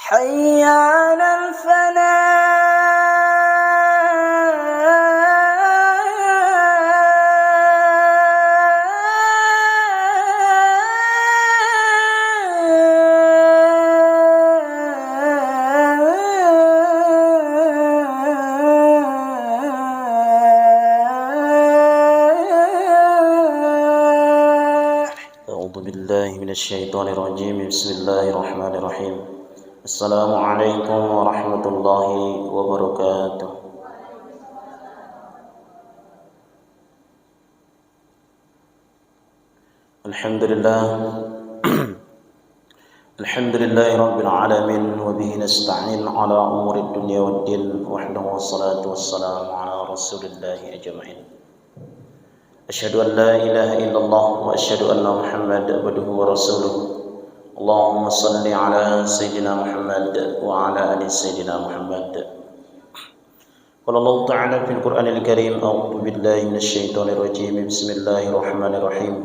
حي على أعوذ بالله من الشيطان الرجيم. بسم الله الرحمن الرحيم. السلام عليكم ورحمة الله وبركاته. الحمد لله الحمد لله رب العالمين، وبه نستعين على أمور الدنيا والدين، وحده والصلاة والسلام على رسول الله أجمعين. أشهد أن لا إله إلا الله وأشهد أن محمد عبده ورسوله. اللهم صل على سيدنا محمد وعلى آل سيدنا محمد. قال الله تعالى في القرآن الكريم: أعوذ بالله من الشيطان الرجيم. بسم الله الرحمن الرحيم.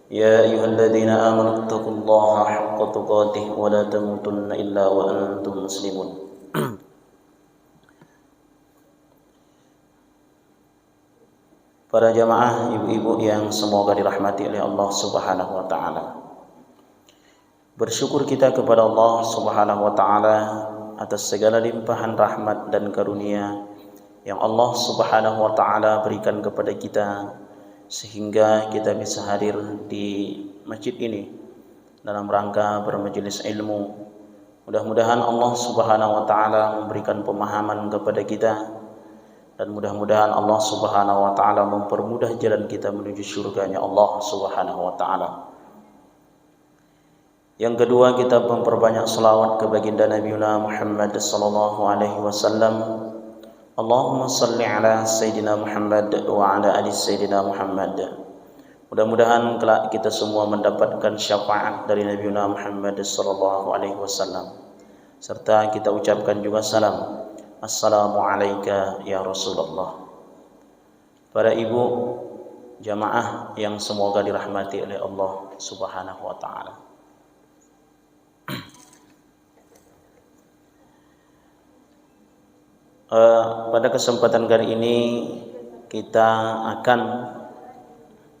يا أيها الذين آمنوا اتقوا الله حق تقاته ولا تموتن إلا وأنتم مسلمون. Para jamaah, ibu-ibu yang semoga dirahmati oleh Allah Subhanahu wa taala. Bersyukur kita kepada Allah Subhanahu wa taala atas segala limpahan rahmat dan karunia yang Allah Subhanahu wa taala berikan kepada kita sehingga kita bisa hadir di masjid ini dalam rangka bermajelis ilmu. Mudah-mudahan Allah Subhanahu wa taala memberikan pemahaman kepada kita, dan mudah-mudahan Allah Subhanahu wa taala mempermudah jalan kita menuju surganya Allah Subhanahu wa taala. Yang kedua, kita memperbanyak selawat ke baginda Nabi Muhammad sallallahu alaihi wasallam. Allahumma salli ala Sayyidina Muhammad wa ala ali Sayyidina Muhammad. Mudah-mudahan kelak kita semua mendapatkan syafaat dari Nabi Muhammad sallallahu alaihi wasallam. Serta kita ucapkan juga salam. Assalamualaikum ya Rasulullah. Para ibu jamaah yang semoga dirahmati oleh Allah Subhanahu wa taala. Pada kesempatan kali ini kita akan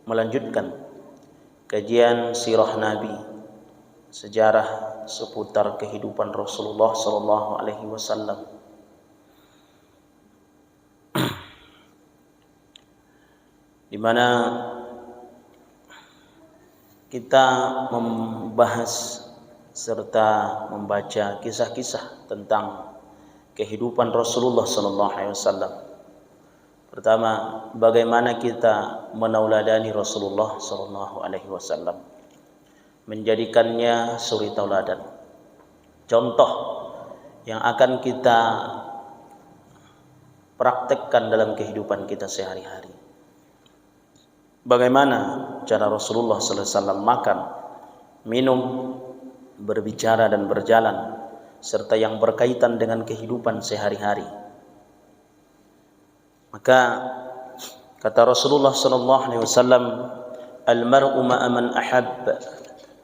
melanjutkan kajian sirah Nabi, sejarah seputar kehidupan Rasulullah sallallahu alaihi wasallam. Di mana kita membahas serta membaca kisah-kisah tentang kehidupan Rasulullah sallallahu alaihi wasallam. Pertama, bagaimana kita menauladani Rasulullah sallallahu alaihi wasallam, menjadikannya suri tauladan, contoh yang akan kita praktekkan dalam kehidupan kita sehari-hari. Bagaimana cara Rasulullah sallallahu alaihi wasallam makan, minum, berbicara dan berjalan, serta yang berkaitan dengan kehidupan sehari-hari. Maka kata Rasulullah sallallahu alaihi wasallam, al-mar'u ma'a man ahab.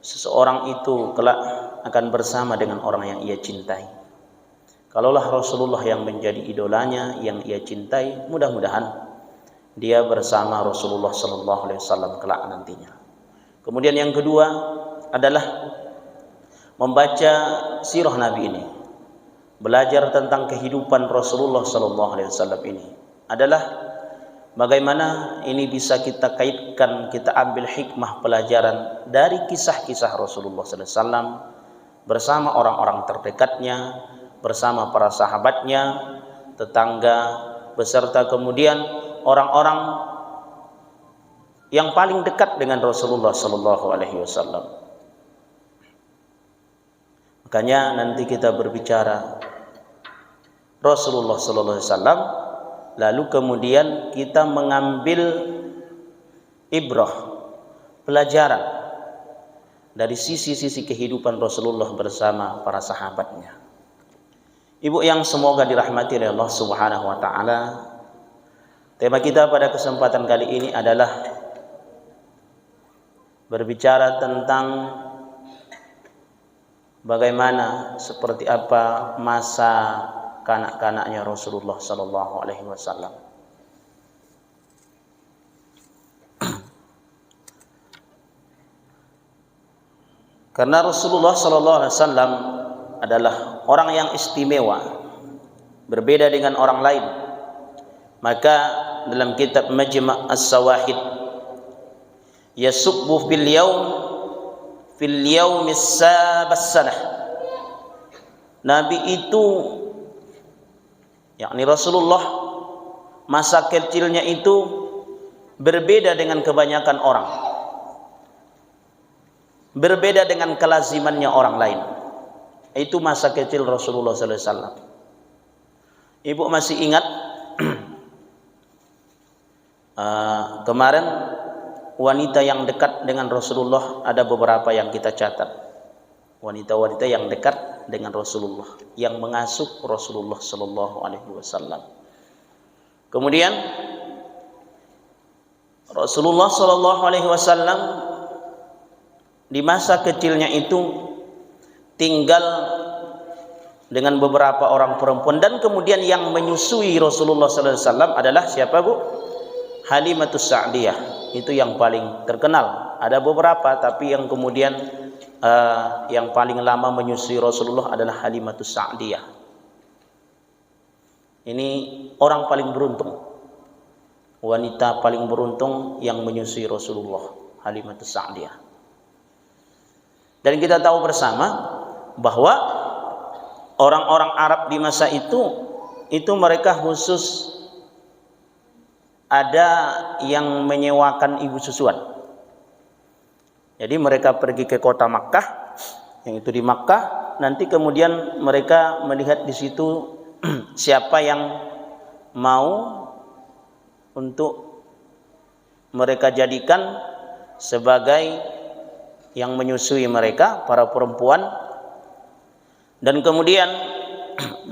Seseorang itu kelak akan bersama dengan orang yang ia cintai. Kalaulah Rasulullah yang menjadi idolanya, yang ia cintai, mudah-mudahan dia bersama Rasulullah sallallahu alaihi wasallam kelak nantinya. Kemudian yang kedua adalah membaca sirah Nabi ini, belajar tentang kehidupan Rasulullah sallallahu alaihi wasallam ini adalah bagaimana ini bisa kita kaitkan, kita ambil hikmah pelajaran dari kisah-kisah Rasulullah sallallahu alaihi wasallam bersama orang-orang terdekatnya, bersama para sahabatnya, tetangga, beserta kemudian orang-orang yang paling dekat dengan Rasulullah sallallahu alaihi wasallam. Makanya nanti kita berbicara Rasulullah sallallahu alaihi wasallam, lalu kemudian kita mengambil ibrah, pelajaran dari sisi-sisi kehidupan Rasulullah bersama para sahabatnya. Ibu yang semoga dirahmati oleh Allah Subhanahu wa taala, tema kita pada kesempatan kali ini adalah berbicara tentang bagaimana, seperti apa masa kanak-kanaknya Rasulullah sallallahu alaihi wasallam. Karena Rasulullah sallallahu alaihi wasallam adalah orang yang istimewa, berbeda dengan orang lain. Maka dalam kitab Majma' As-Sawahid, yasubbu fil yaumis sabas sanah, Nabi itu, yakni Rasulullah, masa kecilnya itu berbeda dengan kebanyakan orang, berbeda dengan kelazimannya orang lain. Itu masa kecil Rasulullah sallallahu alaihi wasallam. Ibu masih ingat kemarin wanita yang dekat dengan Rasulullah, ada beberapa yang kita catat. Wanita-wanita yang dekat dengan Rasulullah, yang mengasuh Rasulullah sallallahu alaihi wasallam. Kemudian Rasulullah sallallahu alaihi wasallam di masa kecilnya itu tinggal dengan beberapa orang perempuan, dan kemudian yang menyusui Rasulullah sallallahu alaihi wasallam adalah siapa, Bu? Halimatus Sa'diyah. Itu yang paling terkenal. Ada beberapa, tapi yang kemudian yang paling lama menyusui Rasulullah adalah Halimatus Sa'diyah. Ini orang paling beruntung, wanita paling beruntung yang menyusui Rasulullah, Halimatus Sa'diyah. Dan kita tahu bersama bahwa orang-orang Arab di masa itu mereka khusus ada yang menyewakan ibu susuan. Jadi mereka pergi ke kota Makkah, yang itu di Makkah, nanti kemudian mereka melihat di situ siapa yang mau untuk mereka jadikan sebagai yang menyusui mereka, para perempuan. Dan kemudian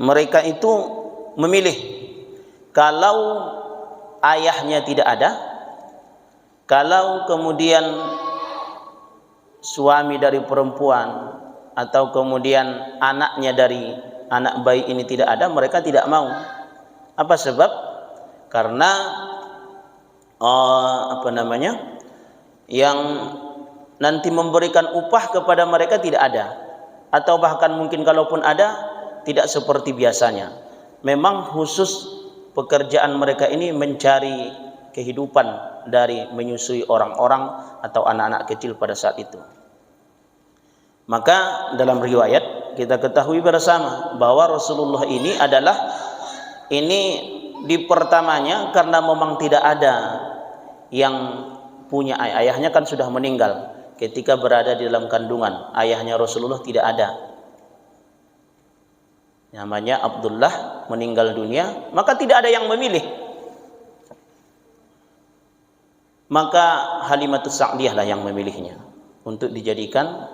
mereka itu memilih, kalau ayahnya tidak ada, kalau kemudian suami dari perempuan atau kemudian anaknya dari anak bayi ini tidak ada, mereka tidak mau. Apa sebab? Karena yang nanti memberikan upah kepada mereka tidak ada, atau bahkan mungkin kalaupun ada, tidak seperti biasanya. Memang khusus pekerjaan mereka ini mencari kehidupan dari menyusui orang-orang atau anak-anak kecil pada saat itu. Maka dalam riwayat kita ketahui bersama bahwa Rasulullah ini di pertamanya, karena memang tidak ada yang punya ayahnya, kan sudah meninggal ketika berada di dalam kandungan. Ayahnya Rasulullah tidak ada, namanya Abdullah, meninggal dunia. Maka tidak ada yang memilih, maka Halimatus Sa'diyah lah yang memilihnya untuk dijadikan,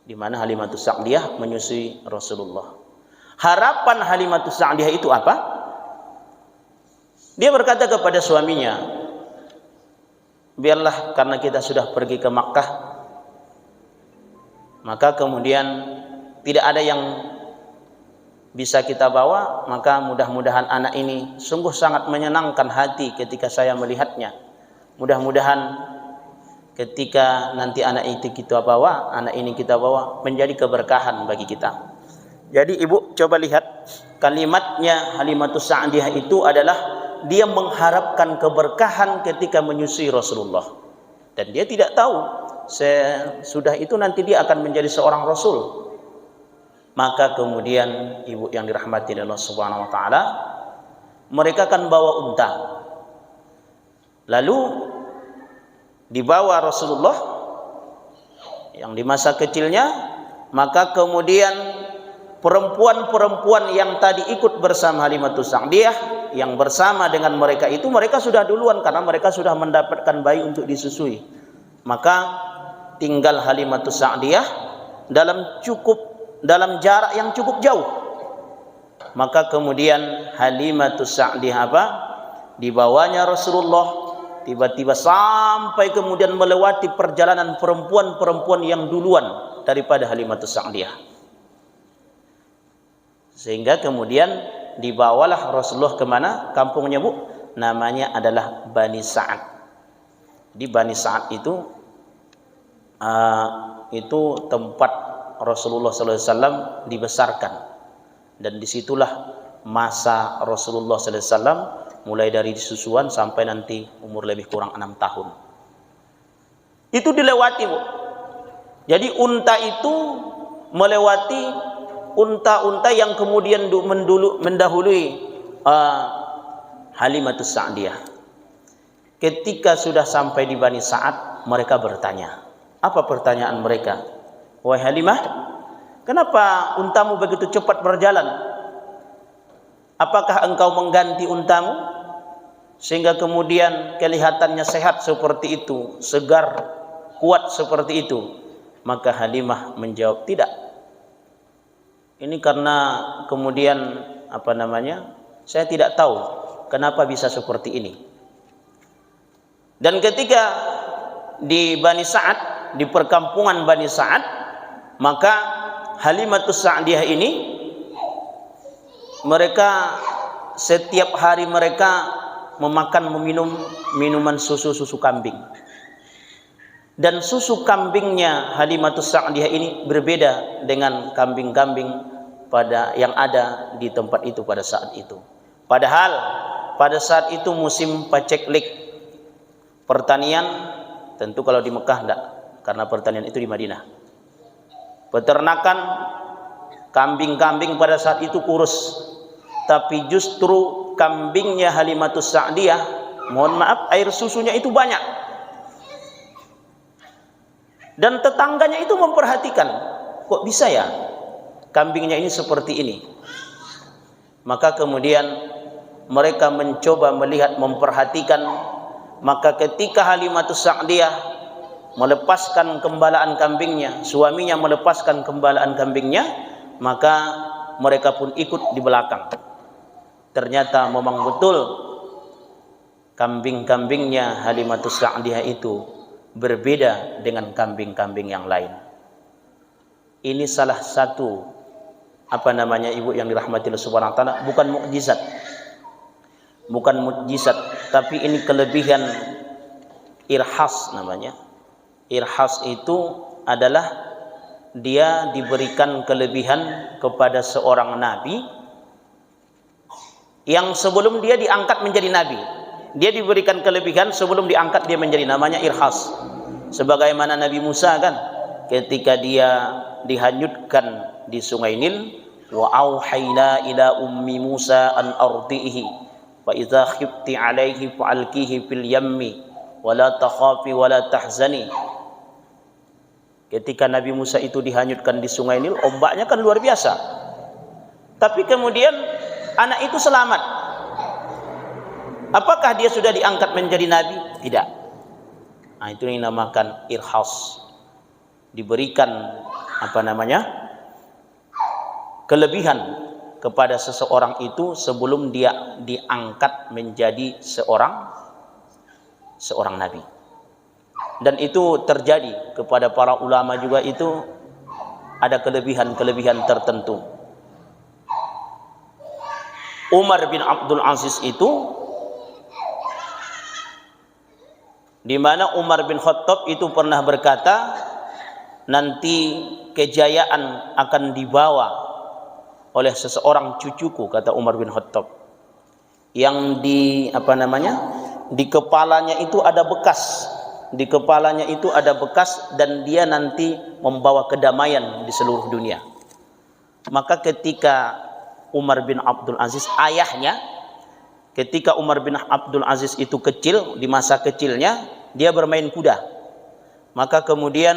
di mana Halimatus Sa'diyah menyusui Rasulullah. Harapan Halimatus Sa'diyah itu apa? Dia berkata kepada suaminya, biarlah, karena kita sudah pergi ke Makkah, maka kemudian tidak ada yang bisa kita bawa, maka mudah-mudahan anak ini sungguh sangat menyenangkan hati ketika saya melihatnya. Mudah-mudahan ketika nanti anak ini kita bawa menjadi keberkahan bagi kita. Jadi ibu coba lihat kalimatnya Halimatus Sa'diyah itu adalah dia mengharapkan keberkahan ketika menyusui Rasulullah, dan dia tidak tahu sesudah itu nanti dia akan menjadi seorang Rasul. Maka kemudian ibu yang dirahmati Allah Subhanahu wa taala, mereka akan bawa unta, lalu dibawa Rasulullah yang di masa kecilnya. Maka kemudian perempuan-perempuan yang tadi ikut bersama Halimatus Sa'diyah, yang bersama dengan mereka itu, mereka sudah duluan karena mereka sudah mendapatkan bayi untuk disusui. Maka tinggal Halimatus Sa'diyah dalam jarak yang cukup jauh. Maka kemudian Halimatus Sa'diyah dibawanya Rasulullah tiba-tiba sampai kemudian melewati perjalanan perempuan-perempuan yang duluan daripada Halimatus Sa'diyah. Sehingga kemudian dibawalah Rasulullah kemana? Kampungnya, Bu? Namanya adalah Bani Sa'ad. Di Bani Sa'ad itu tempat Rasulullah SAW dibesarkan, dan disitulah masa Rasulullah SAW mulai dari susuan sampai nanti umur lebih kurang 6 tahun. Itu dilewati, Bu. Jadi unta itu melewati unta-unta yang kemudian mendahului Halimatus Sa'diyah. Ketika sudah sampai di Bani Sa'ad, mereka bertanya. Apa pertanyaan mereka? Wahai Halimah, kenapa untamu begitu cepat berjalan? Apakah engkau mengganti untamu sehingga kemudian kelihatannya sehat seperti itu, segar, kuat seperti itu? Maka Halimah menjawab, tidak. Ini karena kemudian saya tidak tahu kenapa bisa seperti ini. Dan ketika di Bani Sa'ad, di perkampungan Bani Sa'ad, maka Halimatus Sa'diyah ini, mereka setiap hari mereka meminum minuman susu kambing. Dan susu kambingnya Halimatus Sa'diyah ini berbeda dengan kambing-kambing yang ada di tempat itu pada saat itu. Padahal pada saat itu musim paceklik, pertanian. Tentu kalau di Mekah enggak, karena pertanian itu di Madinah. Peternakan kambing-kambing pada saat itu kurus. Tapi justru kambingnya Halimatus Sa'diyah, mohon maaf, air susunya itu banyak. Dan tetangganya itu memperhatikan, kok bisa ya kambingnya ini seperti ini. Maka kemudian mereka mencoba melihat, memperhatikan. Maka ketika Halimatus Sa'diyah melepaskan gembalaan kambingnya, suaminya melepaskan gembalaan kambingnya, maka mereka pun ikut di belakang. Ternyata memang betul kambing-kambingnya Halimatus Sa'diyah itu berbeda dengan kambing-kambing yang lain. Ini salah satu ibu yang dirahmati Allah Subhanahu wa taala, bukan mukjizat. Bukan mukjizat, tapi ini kelebihan irhas namanya. Irhas itu adalah dia diberikan kelebihan kepada seorang nabi yang sebelum dia diangkat menjadi nabi. Dia diberikan kelebihan sebelum diangkat dia menjadi, namanya irhas. Sebagaimana Nabi Musa kan, ketika dia dihanyutkan di Sungai Nil, wa auhayna ila ummi Musa an ardihi fa idza khifti alaihi fa'alqihi fil yammi wa la takhafi wa la tahzani. Ketika Nabi Musa itu dihanyutkan di Sungai Nil, ombaknya kan luar biasa. Tapi kemudian anak itu selamat. Apakah dia sudah diangkat menjadi nabi? Tidak. Nah, itu yang dinamakan irhas. Diberikan kelebihan kepada seseorang itu sebelum dia diangkat menjadi seorang nabi. Dan itu terjadi kepada para ulama juga, itu ada kelebihan-kelebihan tertentu. Umar bin Abdul Aziz itu, di mana Umar bin Khattab itu pernah berkata, nanti kejayaan akan dibawa oleh seseorang cucuku, kata Umar bin Khattab, yang di kepalanya itu ada bekas. Di kepalanya itu ada bekas, dan dia nanti membawa kedamaian di seluruh dunia. Maka ketika Umar bin Abdul Aziz, ayahnya, ketika Umar bin Abdul Aziz itu kecil, di masa kecilnya dia bermain kuda. Maka kemudian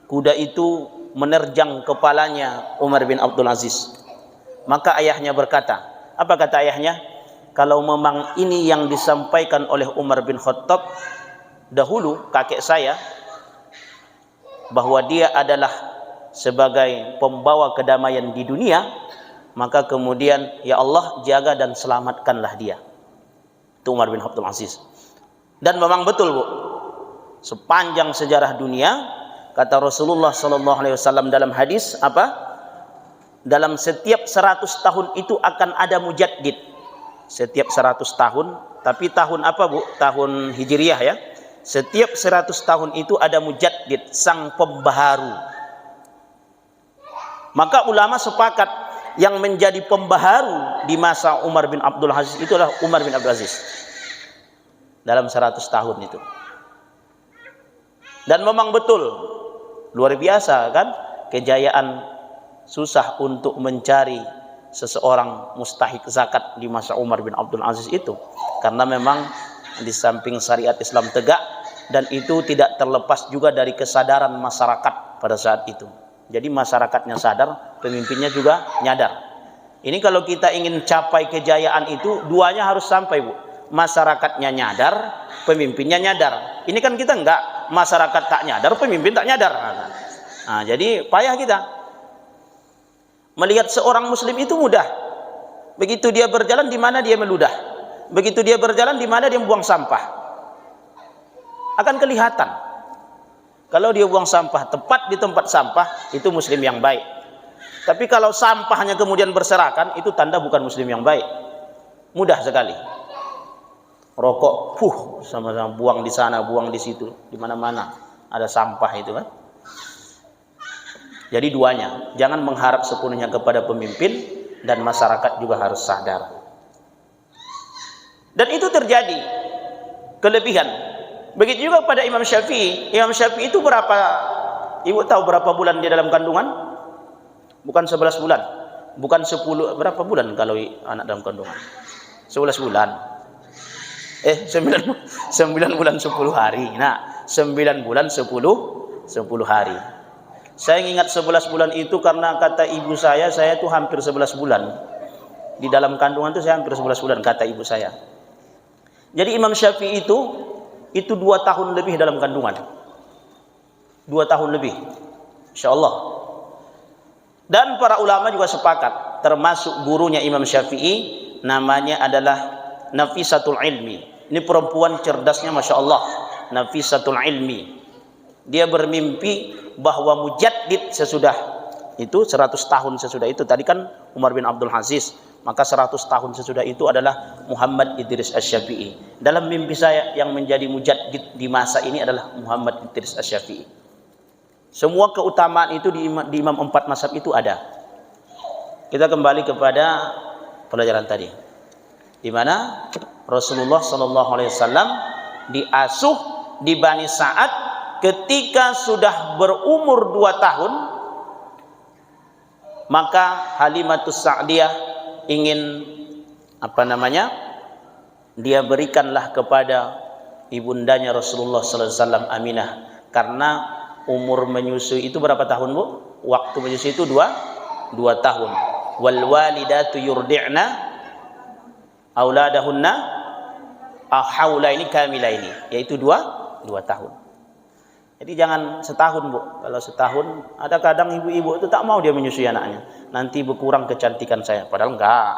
kuda itu menerjang kepalanya Umar bin Abdul Aziz. Maka ayahnya berkata, apa kata ayahnya? Kalau memang ini yang disampaikan oleh Umar bin Khattab dahulu, kakek saya, bahwa dia adalah sebagai pembawa kedamaian di dunia, maka kemudian ya Allah, jaga dan selamatkanlah dia. Itu Umar bin Abdul Aziz. Dan memang betul, Bu. Sepanjang sejarah dunia, kata Rasulullah sallallahu alaihi wasallam dalam hadis apa? Dalam setiap 100 tahun itu akan ada mujaddid. Setiap 100 tahun, tapi tahun apa, Bu? Tahun Hijriyah ya. Setiap 100 tahun itu ada mujaddid, sang pembaharu. Maka ulama sepakat yang menjadi pembaharu di masa Umar bin Abdul Aziz itu adalah Umar bin Abdul Aziz. Dalam 100 tahun itu. Dan memang betul, luar biasa kan, kejayaan susah untuk mencari seseorang mustahik zakat di masa Umar bin Abdul Aziz itu. Karena memang di samping syariat Islam tegak, dan itu tidak terlepas juga dari kesadaran masyarakat pada saat itu. Jadi masyarakatnya sadar, pemimpinnya juga nyadar. Ini kalau kita ingin capai kejayaan itu, duanya harus sampai, Bu. Masyarakatnya nyadar, pemimpinnya nyadar. Ini kan kita enggak, masyarakat tak nyadar, pemimpin tak nyadar. Nah, jadi payah kita. Melihat seorang muslim itu mudah. Begitu dia berjalan, di mana dia meludah. Begitu dia berjalan, di mana dia membuang sampah. Akan kelihatan. Kalau dia buang sampah tepat di tempat sampah, itu muslim yang baik. Tapi kalau sampahnya kemudian berserakan, itu tanda bukan muslim yang baik. Mudah sekali. Rokok, sama-sama buang di sana, buang di situ, di mana-mana ada sampah itu kan. Jadi duanya, jangan mengharap sepenuhnya kepada pemimpin, dan masyarakat juga harus sadar. Dan itu terjadi kelebihan. Begitu juga pada Imam Syafi'i. Imam Syafi'i itu berapa, ibu tahu berapa bulan dia dalam kandungan? Bukan 11 bulan, bukan 10, berapa bulan kalau anak dalam kandungan? 11 bulan. 9 bulan 10 hari. Nah, 9 bulan 10 hari. Saya ingat 11 bulan itu karena kata ibu saya itu hampir 11 bulan. Di dalam kandungan itu saya hampir 11 bulan, kata ibu saya. Jadi Imam Syafi'i itu 2 tahun lebih dalam kandungan. 2 tahun lebih. Insyaallah. Dan para ulama juga sepakat, termasuk gurunya Imam Syafi'i, namanya adalah Nafisatul Ilmi. Ini perempuan cerdasnya Masya Allah, Nafisatul Ilmi. Dia bermimpi bahwa mujaddid sesudah itu, 100 tahun sesudah itu, tadi kan Umar bin Abdul Aziz, maka 100 tahun sesudah itu adalah Muhammad Idris Asy-Syafi'i. Dalam mimpi saya, yang menjadi mujaddid di masa ini adalah Muhammad Idris Asy-Syafi'i. Semua keutamaan itu di Imam 4 mazhab itu ada. Kita kembali kepada pelajaran tadi, di mana Rasulullah SAW diasuh di Bani Sa'ad ketika sudah berumur 2 tahun. Maka Halimatus Sa'diyah ingin dia berikanlah kepada ibundanya Rasulullah SAW, Aminah, karena umur menyusui itu berapa tahun, Bu? Waktu menyusui itu 2 tahun. Wal walidatu yurdi'na auladahunna haulaini kamilaini, yaitu 2 tahun. Jadi jangan setahun, Bu. Kalau setahun, ada kadang ibu-ibu itu tak mau dia menyusui anaknya. Nanti berkurang kecantikan saya, padahal enggak.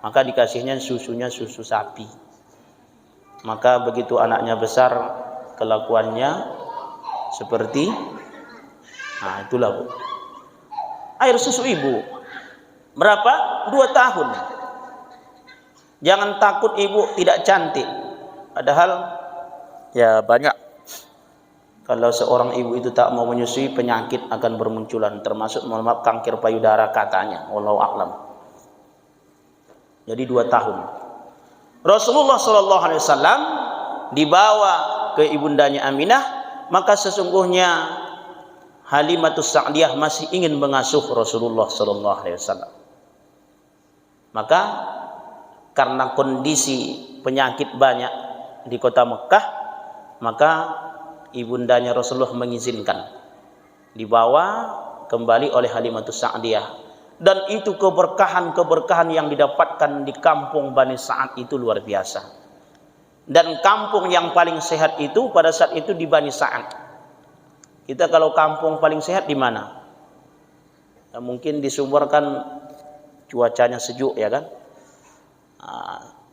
Maka dikasihnya susunya susu sapi. Maka begitu anaknya besar, kelakuannya seperti itulah, Bu. Air susu ibu berapa? 2 tahun. Jangan takut ibu tidak cantik. Padahal ya banyak. Kalau seorang ibu itu tak mau menyusui, penyakit akan bermunculan, termasuk kanker payudara katanya. Wallahu a'lam. Jadi 2 tahun. Rasulullah SAW dibawa ke ibundanya Aminah, maka sesungguhnya Halimatus Sa'diyah masih ingin mengasuh Rasulullah SAW. Maka karena kondisi penyakit banyak di kota Mekah, maka ibundanya Rasulullah mengizinkan dibawa kembali oleh Halimatus Sa'diyah. Dan itu keberkahan yang didapatkan di kampung Bani Sa'ad itu luar biasa. Dan kampung yang paling sehat itu pada saat itu di Bani Sa'ad. Kita kalau kampung paling sehat di mana? Ya, mungkin di Sumber kan cuacanya sejuk, ya kan?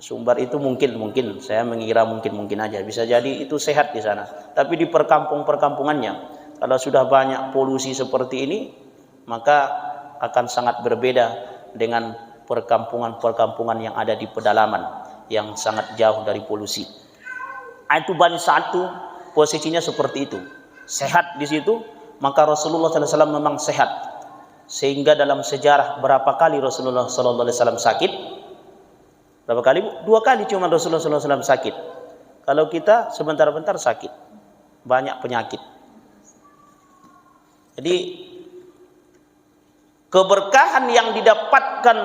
Sumbar itu mungkin saya mengira mungkin aja, bisa jadi itu sehat di sana. Tapi di perkampungannya, kalau sudah banyak polusi seperti ini, maka akan sangat berbeda dengan perkampungan yang ada di pedalaman yang sangat jauh dari polusi. Itu Bani Sa'ad itu posisinya seperti itu, sehat di situ. Maka Rasulullah SAW memang sehat, sehingga dalam sejarah berapa kali Rasulullah SAW sakit? Berapa kali? 2 kali cuma Rasulullah SAW sakit. Kalau kita sebentar-bentar sakit, banyak penyakit. Jadi keberkahan yang didapatkan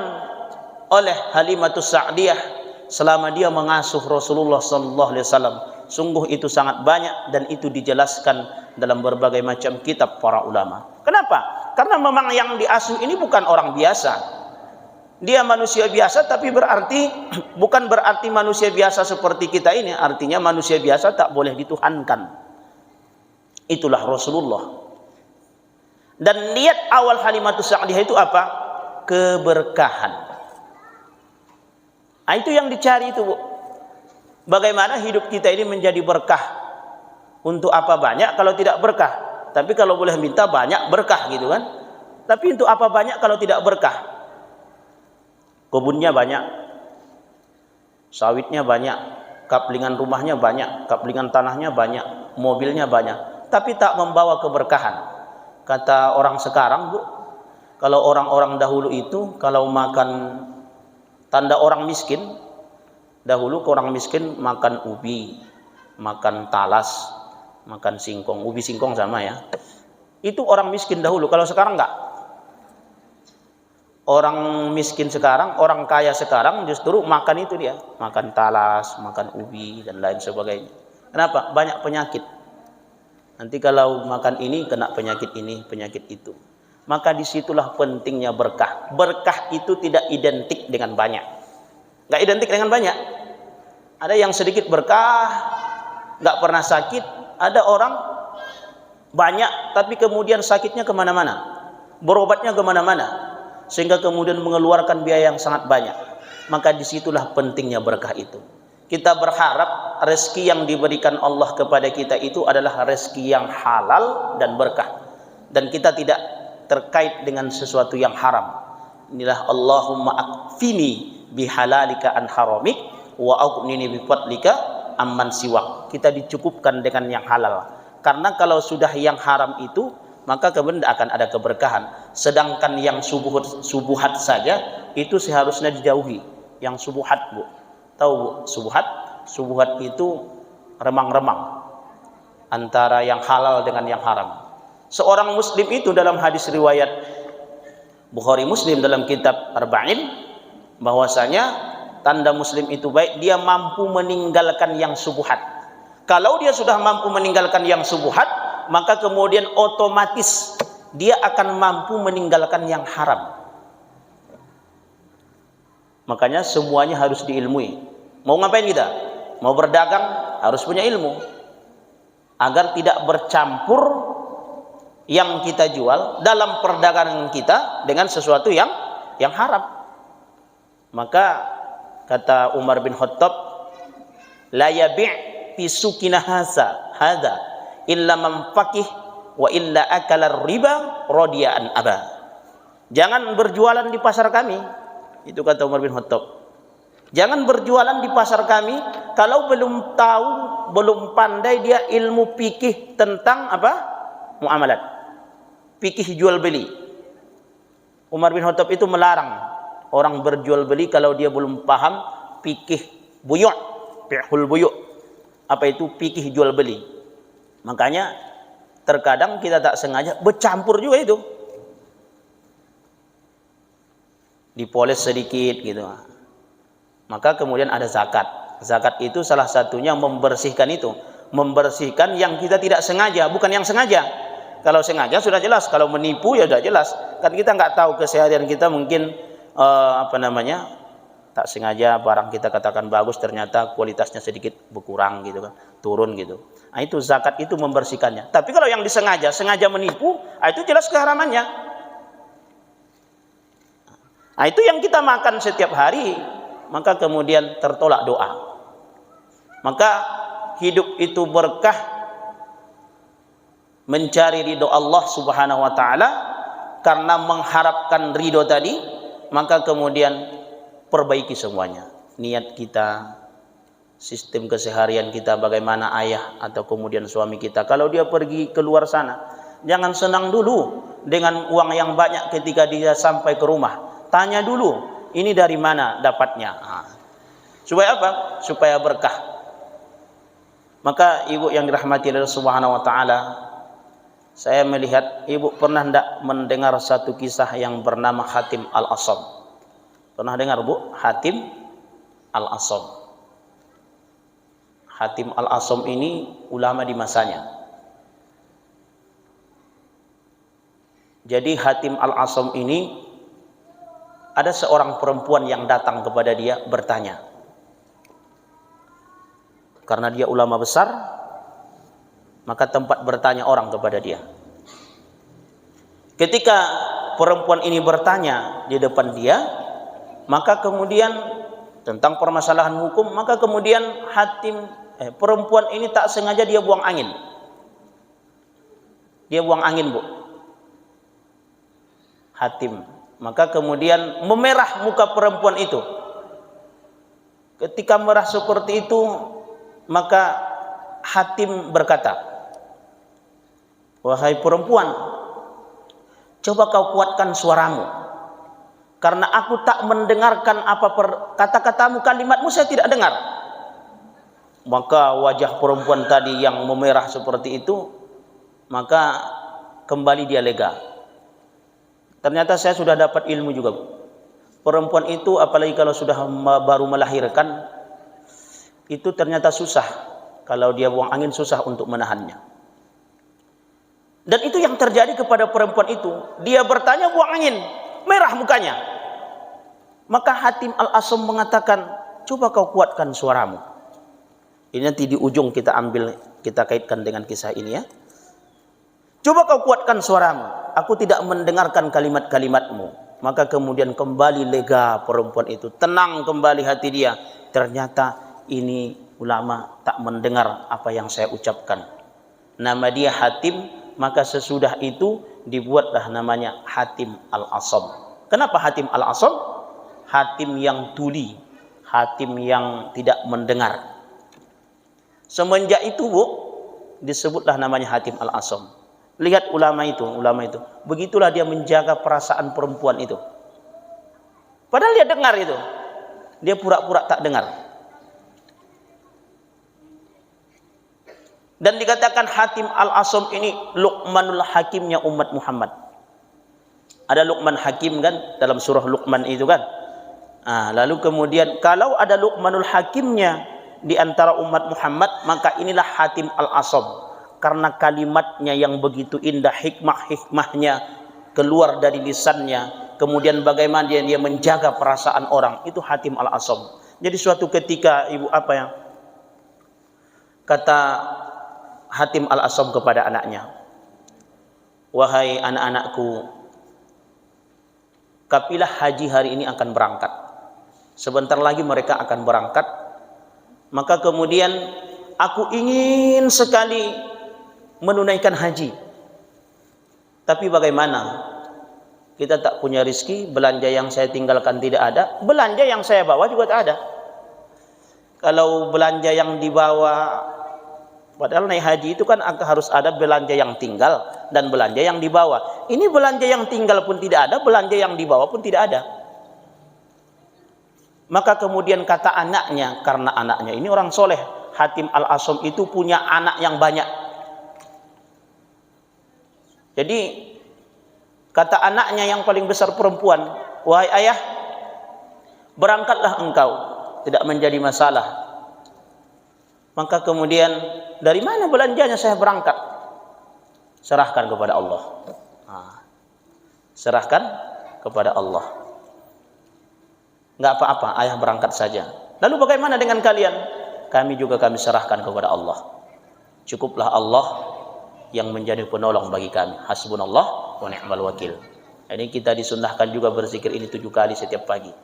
oleh Halimatus Sa'diyah selama dia mengasuh Rasulullah SAW, sungguh itu sangat banyak, dan itu dijelaskan dalam berbagai macam kitab para ulama. Kenapa? Karena memang yang diasuh ini bukan orang biasa. Dia manusia biasa, tapi bukan berarti manusia biasa seperti kita ini. Artinya manusia biasa tak boleh dituhankan. Itulah Rasulullah. Dan niat awal Halimatus Sa'diyah itu apa? Keberkahan. Itu yang dicari itu, Bu. Bagaimana hidup kita ini menjadi berkah? Untuk apa banyak kalau tidak berkah? Tapi kalau boleh minta banyak berkah gitu kan. Tapi untuk apa banyak kalau tidak berkah? Kebunnya banyak, sawitnya banyak, kaplingan rumahnya banyak, kaplingan tanahnya banyak, mobilnya banyak, tapi tak membawa keberkahan. Kata orang sekarang, Bu, kalau orang-orang dahulu itu kalau makan, tanda orang miskin, dahulu orang miskin makan ubi, makan talas, makan singkong. Ubi singkong sama ya. Itu orang miskin dahulu. Kalau sekarang enggak. Orang miskin sekarang, orang kaya sekarang justru makan itu dia, makan talas, makan ubi dan lain sebagainya. Kenapa? Banyak penyakit. Nanti kalau makan ini kena penyakit ini, penyakit itu. Maka disitulah pentingnya berkah. Berkah itu tidak identik dengan banyak. Nggak identik dengan banyak. Ada yang sedikit berkah, nggak pernah sakit. Ada orang banyak, tapi kemudian sakitnya kemana-mana, berobatnya kemana-mana, sehingga kemudian mengeluarkan biaya yang sangat banyak. Maka disitulah pentingnya berkah itu. Kita berharap rezeki yang diberikan Allah kepada kita itu adalah rezeki yang halal dan berkah, dan kita tidak terkait dengan sesuatu yang haram. Inilah Allahumma akfini bihalalika an haramik wa aghnini bifadlika amman siwak. Kita dicukupkan dengan yang halal, karena kalau sudah yang haram itu maka kemudian akan ada keberkahan. Sedangkan yang subuhat saja itu seharusnya dijauhi. Yang subuhat, Bu, tahu Bu, subuhat itu remang-remang antara yang halal dengan yang haram. Seorang muslim itu dalam hadis riwayat Bukhari Muslim dalam kitab Arba'in, bahwasanya tanda muslim itu baik, dia mampu meninggalkan yang subuhat. Kalau dia sudah mampu meninggalkan yang subuhat, maka kemudian otomatis dia akan mampu meninggalkan yang haram. Makanya semuanya harus diilmui. Mau ngapain kita? Mau berdagang harus punya ilmu, agar tidak bercampur yang kita jual dalam perdagangan kita dengan sesuatu yang haram. Maka kata Umar bin Khattab, la yabi' fi sukina hadza illa memfakih wa illa akala riba radiyan aba. Jangan berjualan di pasar kami, itu kata Umar bin Khattab. Jangan berjualan di pasar kami kalau belum tahu, belum pandai dia ilmu fikih tentang apa? Muamalat, fikih jual beli. Umar bin Khattab itu melarang orang berjual beli kalau dia belum paham fikih buyu', fiqhul buyu'. Apa itu fikih jual beli? Makanya terkadang kita tak sengaja bercampur juga itu, dipoles sedikit gitu. Maka kemudian ada zakat. Zakat itu salah satunya membersihkan itu, membersihkan yang kita tidak sengaja, bukan yang sengaja. Kalau sengaja sudah jelas, kalau menipu ya sudah jelas. Kan kita nggak tahu keseharian kita, mungkin tak sengaja barang kita katakan bagus, ternyata kualitasnya sedikit berkurang gitu kan, turun gitu. Nah, itu zakat itu membersihkannya. Tapi kalau yang disengaja, sengaja menipu, itu jelas keharamannya. Nah, itu yang kita makan setiap hari. maka kemudian tertolak doa. Maka hidup itu berkah, mencari ridho Allah Subhanahu wa taala karena mengharapkan ridho tadi, maka kemudian perbaiki semuanya. Niat kita, sistem keseharian kita, bagaimana ayah atau kemudian suami kita kalau dia pergi keluar sana, jangan senang dulu dengan uang yang banyak ketika dia sampai ke rumah. Tanya dulu, ini dari mana dapatnya? Supaya apa? Supaya berkah. Maka ibu yang dirahmati Allah Subhanahu wa taala, saya melihat ibu pernah tidak mendengar satu kisah yang bernama Hatim Al-Asam? Pernah dengar, Bu? Hatim Al-Asam. Hatim Al-Asam ini ulama di masanya. Jadi Hatim Al-Asam ini ada seorang perempuan yang datang kepada dia bertanya. Karena dia ulama besar, maka tempat bertanya orang kepada dia. Ketika perempuan ini bertanya di depan dia, maka kemudian tentang permasalahan hukum, maka kemudian perempuan ini tak sengaja dia buang angin. Dia buang angin, Bu. Hatim. Maka kemudian memerah muka perempuan itu. Ketika merah seperti itu, maka Hatim berkata, "Wahai perempuan, coba kau kuatkan suaramu, karena aku tak mendengarkan apa kata-katamu, kalimatmu saya tidak dengar." Maka wajah perempuan tadi yang memerah seperti itu, maka kembali dia lega. Ternyata saya sudah dapat ilmu juga, Bu. Perempuan itu apalagi kalau sudah baru melahirkan, itu ternyata susah. Kalau dia buang angin susah untuk menahannya. Dan itu yang terjadi kepada perempuan itu. Dia bertanya buang angin, merah mukanya. Maka Hatim Al-Asam mengatakan, coba kau kuatkan suaramu. Ini nanti di ujung kita ambil, kita kaitkan dengan kisah ini ya. Coba kau kuatkan suaramu, aku tidak mendengarkan kalimat-kalimatmu. Maka kemudian kembali lega perempuan itu, tenang kembali hati dia. Ternyata ini ulama tak mendengar apa yang saya ucapkan. Nama dia Hatim, maka sesudah itu dibuatlah namanya Hatim Al-Asam. Kenapa Hatim Al-Asam? Hatim yang tuli, Hatim yang tidak mendengar. Semenjak itu, Bu, disebutlah namanya Hatim Al-Asam. Lihat ulama itu. Begitulah dia menjaga perasaan perempuan itu. Padahal dia dengar itu. Dia pura-pura tak dengar. Dan dikatakan Hatim Al-Asam ini Luqmanul Hakimnya umat Muhammad. Ada Luqman Hakim kan dalam surah Luqman itu kan. Lalu kemudian kalau ada Luqmanul Hakimnya di antara umat Muhammad, maka inilah Hatim Al-Asam. Karena kalimatnya yang begitu indah, hikmah-hikmahnya keluar dari lisannya, kemudian bagaimana dia menjaga perasaan orang, itu Hatim Al-Asam. Jadi suatu ketika ibu kata Hatim Al-Asam kepada anaknya, "Wahai anak-anakku, kafilah haji hari ini akan berangkat. Sebentar lagi mereka akan berangkat. Maka kemudian aku ingin sekali menunaikan haji. Tapi bagaimana? Kita tak punya rezeki, belanja yang saya tinggalkan tidak ada, belanja yang saya bawa juga tak ada. Kalau belanja yang dibawa, padahal naik haji itu kan harus ada belanja yang tinggal dan belanja yang dibawa. Ini belanja yang tinggal pun tidak ada, belanja yang dibawa pun tidak ada." Maka kemudian kata anaknya, karena anaknya ini orang soleh, Hatim Al-Asam itu punya anak yang banyak. Jadi kata anaknya yang paling besar perempuan, "Wahai ayah, berangkatlah engkau, tidak menjadi masalah." Maka kemudian, "Dari mana belanjanya saya berangkat?" Serahkan kepada Allah. Serahkan kepada Allah. Enggak apa-apa, ayah berangkat saja. Lalu bagaimana dengan kalian? Kami serahkan kepada Allah. Cukuplah Allah yang menjadi penolong bagi kami. Hasbunallah wa ni'mal wakil. Ini kita disunnahkan juga berzikir ini 7 kali setiap pagi.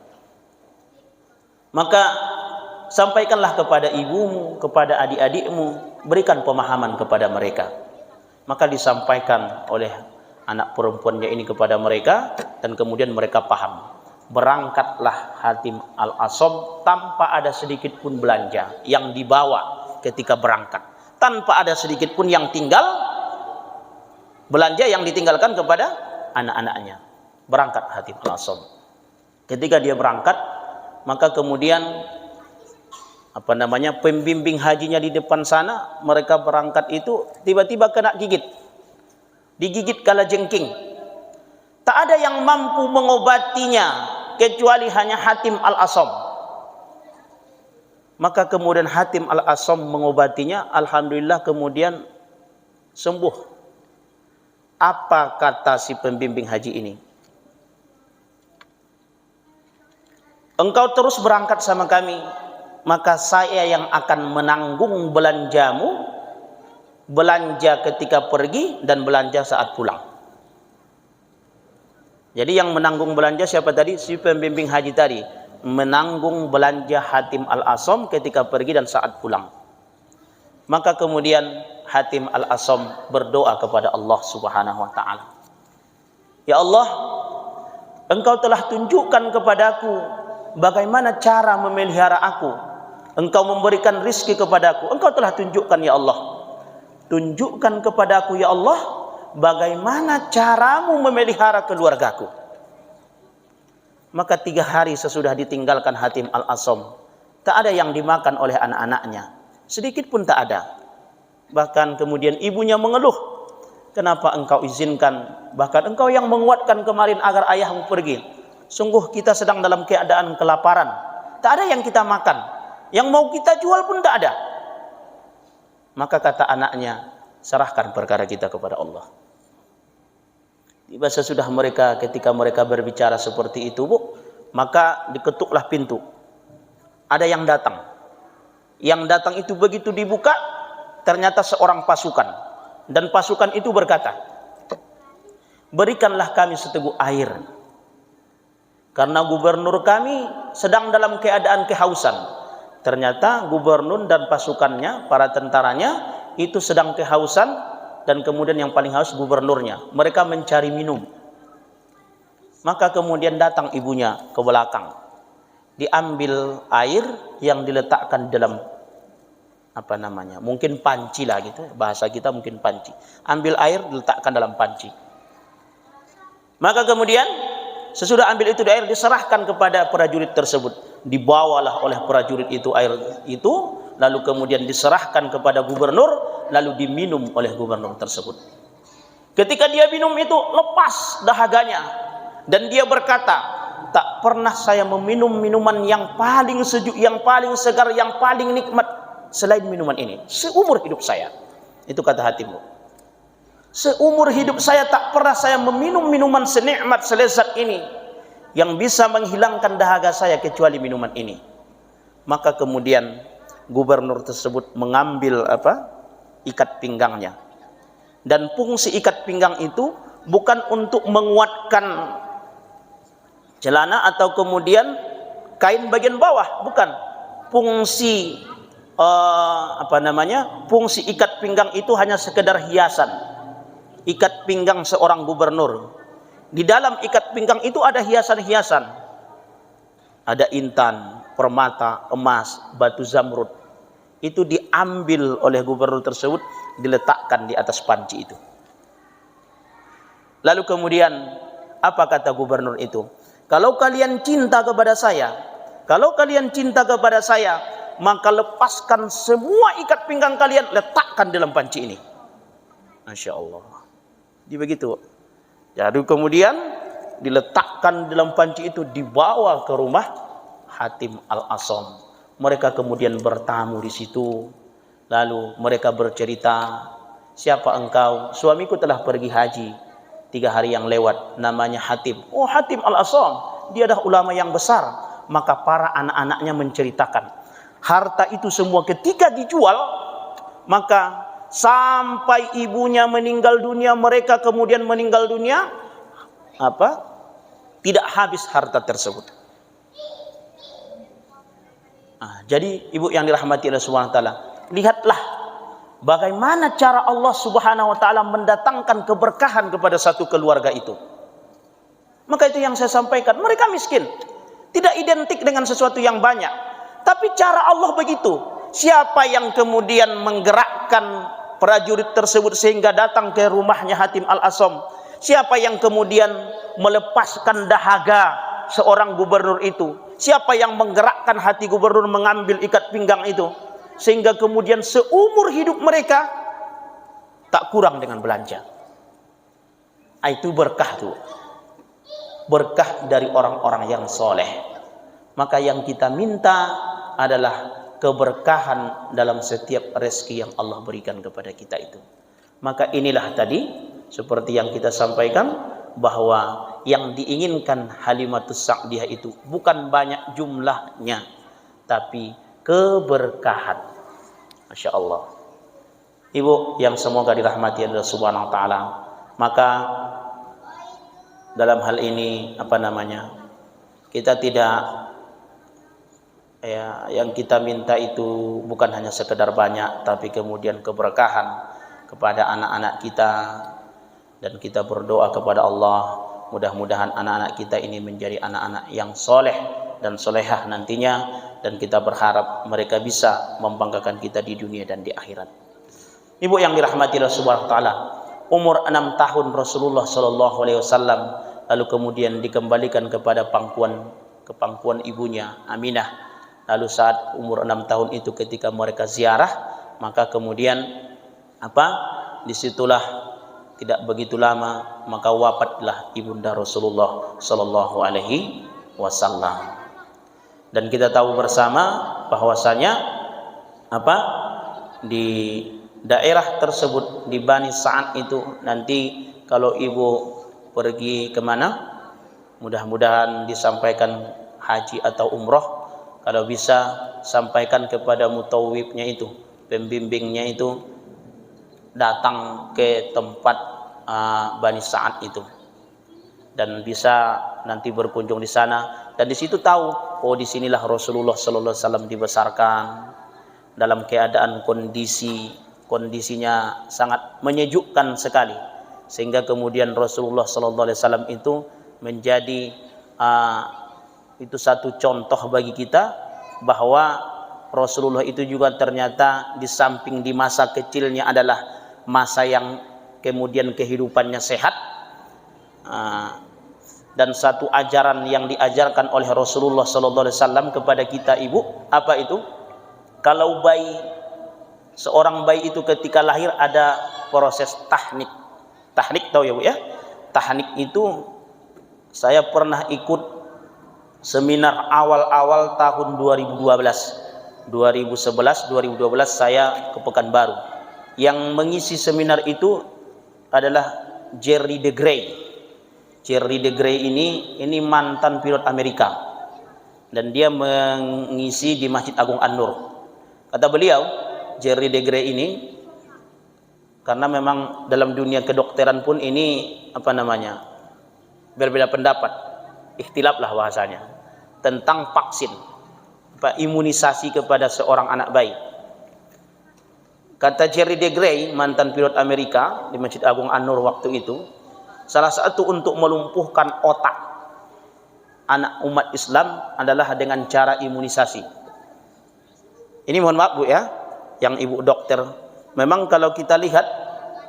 Maka sampaikanlah kepada ibumu, kepada adik-adikmu, berikan pemahaman kepada mereka. Maka disampaikan oleh anak perempuannya ini kepada mereka, dan kemudian mereka paham. Berangkatlah Hatim Al-Asam tanpa ada sedikit pun belanja yang dibawa ketika berangkat, tanpa ada sedikit pun yang tinggal, belanja yang ditinggalkan kepada anak-anaknya. Berangkat Hatim Al-Asam. Ketika dia berangkat, maka kemudian pembimbing hajinya di depan sana, mereka berangkat itu tiba-tiba kena gigit, digigit kalajengking. Tak ada yang mampu mengobatinya kecuali hanya Hatim Al-Asam. Maka kemudian Hatim Al-Asam mengobatinya, alhamdulillah kemudian sembuh. Apa kata si pembimbing haji ini? Engkau terus berangkat sama kami, maka saya yang akan menanggung belanjamu, belanja ketika pergi dan belanja saat pulang. Jadi yang menanggung belanja siapa tadi? Si pembimbing haji tadi menanggung belanja Hatim Al-Asam ketika pergi dan saat pulang. Maka kemudian Hatim Al-Asam berdoa kepada Allah Subhanahu wa taala. Ya Allah, Engkau telah tunjukkan kepadaku bagaimana cara memelihara aku. Engkau memberikan rizki kepadaku. Engkau telah tunjukkan ya Allah. Tunjukkan kepadaku ya Allah bagaimana caramu memelihara keluargaku. Maka 3 hari sesudah ditinggalkan Hatim Al-Asam, tak ada yang dimakan oleh anak-anaknya, sedikit pun tak ada. Bahkan kemudian ibunya mengeluh, kenapa engkau izinkan, bahkan engkau yang menguatkan kemarin agar ayahmu pergi. Sungguh kita sedang dalam keadaan kelaparan, tak ada yang kita makan, yang mau kita jual pun tak ada. Maka kata anaknya, serahkan perkara kita kepada Allah. Tiba sesudah mereka, ketika mereka berbicara seperti itu, Bu, maka diketuklah pintu. Ada yang datang. Yang datang itu begitu dibuka, ternyata seorang pasukan. Dan pasukan itu berkata, berikanlah kami seteguk air, karena gubernur kami sedang dalam keadaan kehausan. Ternyata gubernur dan pasukannya, para tentaranya, itu sedang kehausan. Dan kemudian yang paling haus gubernurnya. Mereka mencari minum. Maka kemudian datang ibunya ke belakang. Diambil air yang diletakkan dalam mungkin panci lah gitu. Bahasa kita mungkin panci. Ambil air diletakkan dalam panci. Maka kemudian sesudah ambil itu air diserahkan kepada prajurit tersebut. Dibawalah oleh prajurit itu air itu. Lalu kemudian diserahkan kepada gubernur, lalu diminum oleh gubernur tersebut. Ketika dia minum itu lepas dahaganya, dan dia berkata, tak pernah saya meminum minuman yang paling sejuk, yang paling segar, yang paling nikmat selain minuman ini seumur hidup saya. Itu kata hatimu. Seumur hidup saya tak pernah saya meminum minuman senikmat selezat ini yang bisa menghilangkan dahaga saya kecuali minuman ini. Maka kemudian gubernur tersebut mengambil ikat pinggangnya, dan fungsi ikat pinggang itu bukan untuk menguatkan celana atau kemudian kain bagian bawah, bukan. Fungsi fungsi ikat pinggang itu hanya sekedar hiasan. Ikat pinggang seorang gubernur, di dalam ikat pinggang itu ada hiasan-hiasan, ada intan, permata, emas, batu zamrud. Itu diambil oleh gubernur tersebut, diletakkan di atas panci itu. Lalu kemudian apa kata gubernur itu? Kalau kalian cinta kepada saya, maka lepaskan semua ikat pinggang kalian, letakkan dalam panci ini. Masya Allah. Jadi begitu. Jadi kemudian diletakkan dalam panci itu, dibawa ke rumah Hatim Al-Asam. Mereka kemudian bertamu di situ. Lalu mereka bercerita, siapa engkau? Suamiku telah pergi haji 3 hari yang lewat, namanya Hatim. Oh, Hatim Al-Asam, dia adalah ulama yang besar. Maka para anak-anaknya menceritakan, harta itu semua ketika dijual, maka sampai ibunya meninggal dunia, mereka kemudian meninggal dunia, tidak habis harta tersebut. Jadi ibu yang dirahmati Allah Subhanahu wa taala, lihatlah bagaimana cara Allah Subhanahu wa taala mendatangkan keberkahan kepada satu keluarga itu. Maka itu yang saya sampaikan, mereka miskin, tidak identik dengan sesuatu yang banyak, tapi cara Allah begitu. Siapa yang kemudian menggerakkan prajurit tersebut sehingga datang ke rumahnya Hatim Al-Asam? Siapa yang kemudian melepaskan dahaga seorang gubernur itu? Siapa yang menggerakkan hati gubernur mengambil ikat pinggang itu? Sehingga kemudian seumur hidup mereka tak kurang dengan belanja. Itu berkah tuh. Berkah dari orang-orang yang soleh. Maka yang kita minta adalah keberkahan dalam setiap rezeki yang Allah berikan kepada kita itu. Maka inilah tadi seperti yang kita sampaikan, bahwa yang diinginkan Halimatus Sa'diyah itu bukan banyak jumlahnya, tapi keberkahan. Masya Allah. Ibu yang semoga dirahmati Allah Subhanahu wa taala, maka dalam hal ini kita tidak, yang kita minta itu bukan hanya sekedar banyak, tapi kemudian keberkahan kepada anak-anak kita. Dan kita berdoa kepada Allah, mudah-mudahan anak-anak kita ini menjadi anak-anak yang soleh dan solehah nantinya, dan kita berharap mereka bisa membanggakan kita di dunia dan di akhirat. Ibu yang dirahmati Allah Subhanahu wa taala, umur 6 tahun Rasulullah sallallahu alaihi wasallam lalu kemudian dikembalikan kepada pangkuan ibunya Aminah. Lalu saat umur 6 tahun itu ketika mereka ziarah, maka kemudian disitulah tidak begitu lama maka wafatlah ibunda Rasulullah sallallahu alaihi wasallam. Dan kita tahu bersama bahwasanya di daerah tersebut, di Bani Sa'ad itu, nanti kalau ibu pergi kemana, mudah-mudahan disampaikan haji atau umroh, kalau bisa sampaikan kepada mutawwibnya itu, pembimbingnya itu, datang ke tempat Bani Sa'ad itu, dan bisa nanti berkunjung di sana, dan di situ tahu, oh disinilah Rasulullah sallallahu alaihi wasallam dibesarkan dalam keadaan kondisinya sangat menyejukkan sekali, sehingga kemudian Rasulullah sallallahu alaihi wasallam itu menjadi itu satu contoh bagi kita bahwa Rasulullah itu juga ternyata di samping di masa kecilnya adalah masa yang kemudian kehidupannya sehat, dan satu ajaran yang diajarkan oleh Rasulullah sallallahu alaihi wasallam kepada kita ibu, apa itu? Kalau seorang bayi itu ketika lahir ada proses tahnik. Tahnik tahu ya Bu ya? Tahnik itu saya pernah ikut seminar awal-awal tahun 2011, 2012 saya ke Pekanbaru. Yang mengisi seminar itu adalah Jerry de Grey. Jerry de Grey ini mantan pilot Amerika, dan dia mengisi di Masjid Agung An-Nur. Kata beliau, Jerry de Grey ini, karena memang dalam dunia kedokteran pun ini berbeda pendapat, ikhtilaf lah bahasanya, tentang vaksin, imunisasi kepada seorang anak bayi. Kata Jerry de Grey, mantan pilot Amerika di Masjid Agung An-Nur waktu itu, salah satu untuk melumpuhkan otak anak umat Islam adalah dengan cara imunisasi. Ini mohon maaf Bu ya, yang ibu dokter, memang kalau kita lihat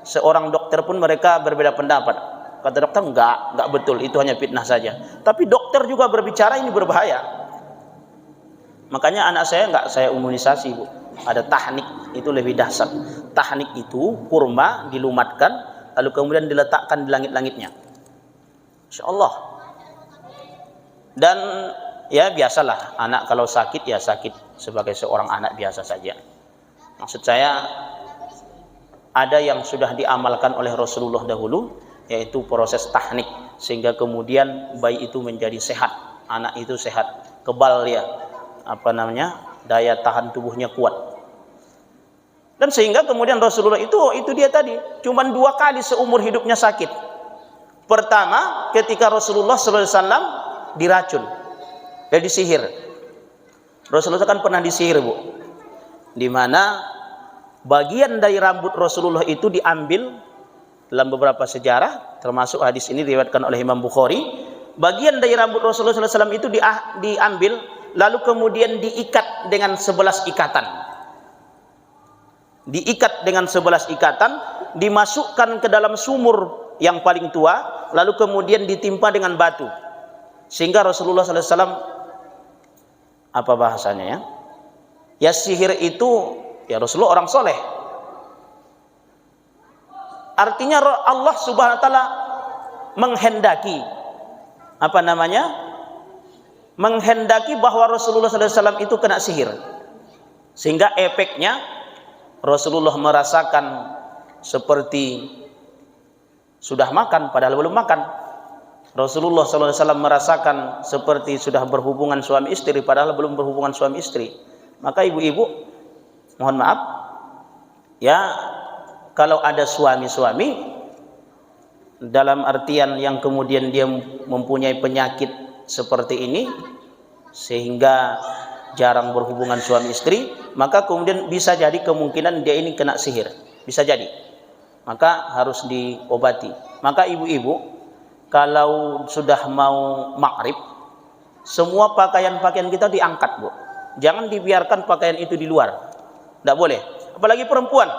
seorang dokter pun mereka berbeda pendapat. Kata dokter enggak betul, itu hanya fitnah saja. Tapi dokter juga berbicara ini berbahaya. Makanya anak saya enggak saya imunisasi Bu. Ada tahnik, itu lebih dahsyat. Tahnik itu kurma dilumatkan lalu kemudian diletakkan di langit-langitnya. Insya Allah. Dan ya biasalah anak kalau sakit ya sakit sebagai seorang anak biasa saja. Maksud saya ada yang sudah diamalkan oleh Rasulullah dahulu, yaitu proses tahnik, sehingga kemudian bayi itu menjadi sehat, anak itu sehat, kebal ya, daya tahan tubuhnya kuat. Dan sehingga kemudian Rasulullah itu dia tadi cuman 2 kali seumur hidupnya sakit. Pertama ketika Rasulullah SAW diracun dan disihir. Rasulullah kan pernah disihir, Bu. Di mana bagian dari rambut Rasulullah itu diambil dalam beberapa sejarah, termasuk hadis ini diriwayatkan oleh Imam Bukhari. Bagian dari rambut Rasulullah SAW itu diambil, lalu kemudian diikat dengan 11 ikatan. Diikat dengan 11 ikatan, dimasukkan ke dalam sumur yang paling tua, lalu kemudian ditimpa dengan batu. Sehingga Rasulullah SAW, apa bahasanya ya? Ya sihir itu, ya Rasulullah orang soleh. Artinya Allah Subhanahu wa taala menghendaki menghendaki bahwa Rasulullah SAW itu kena sihir, sehingga efeknya Rasulullah merasakan seperti sudah makan padahal belum makan. Rasulullah SAW merasakan seperti sudah berhubungan suami istri padahal belum berhubungan suami istri. Maka ibu-ibu, mohon maaf ya, kalau ada suami-suami dalam artian yang kemudian dia mempunyai penyakit seperti ini sehingga jarang berhubungan suami istri, maka kemudian bisa jadi kemungkinan dia ini kena sihir, bisa jadi, maka harus diobati. Maka ibu-ibu kalau sudah mau maghrib, semua pakaian-pakaian kita diangkat, Bu. Jangan dibiarkan pakaian itu di luar, tidak boleh. Apalagi perempuan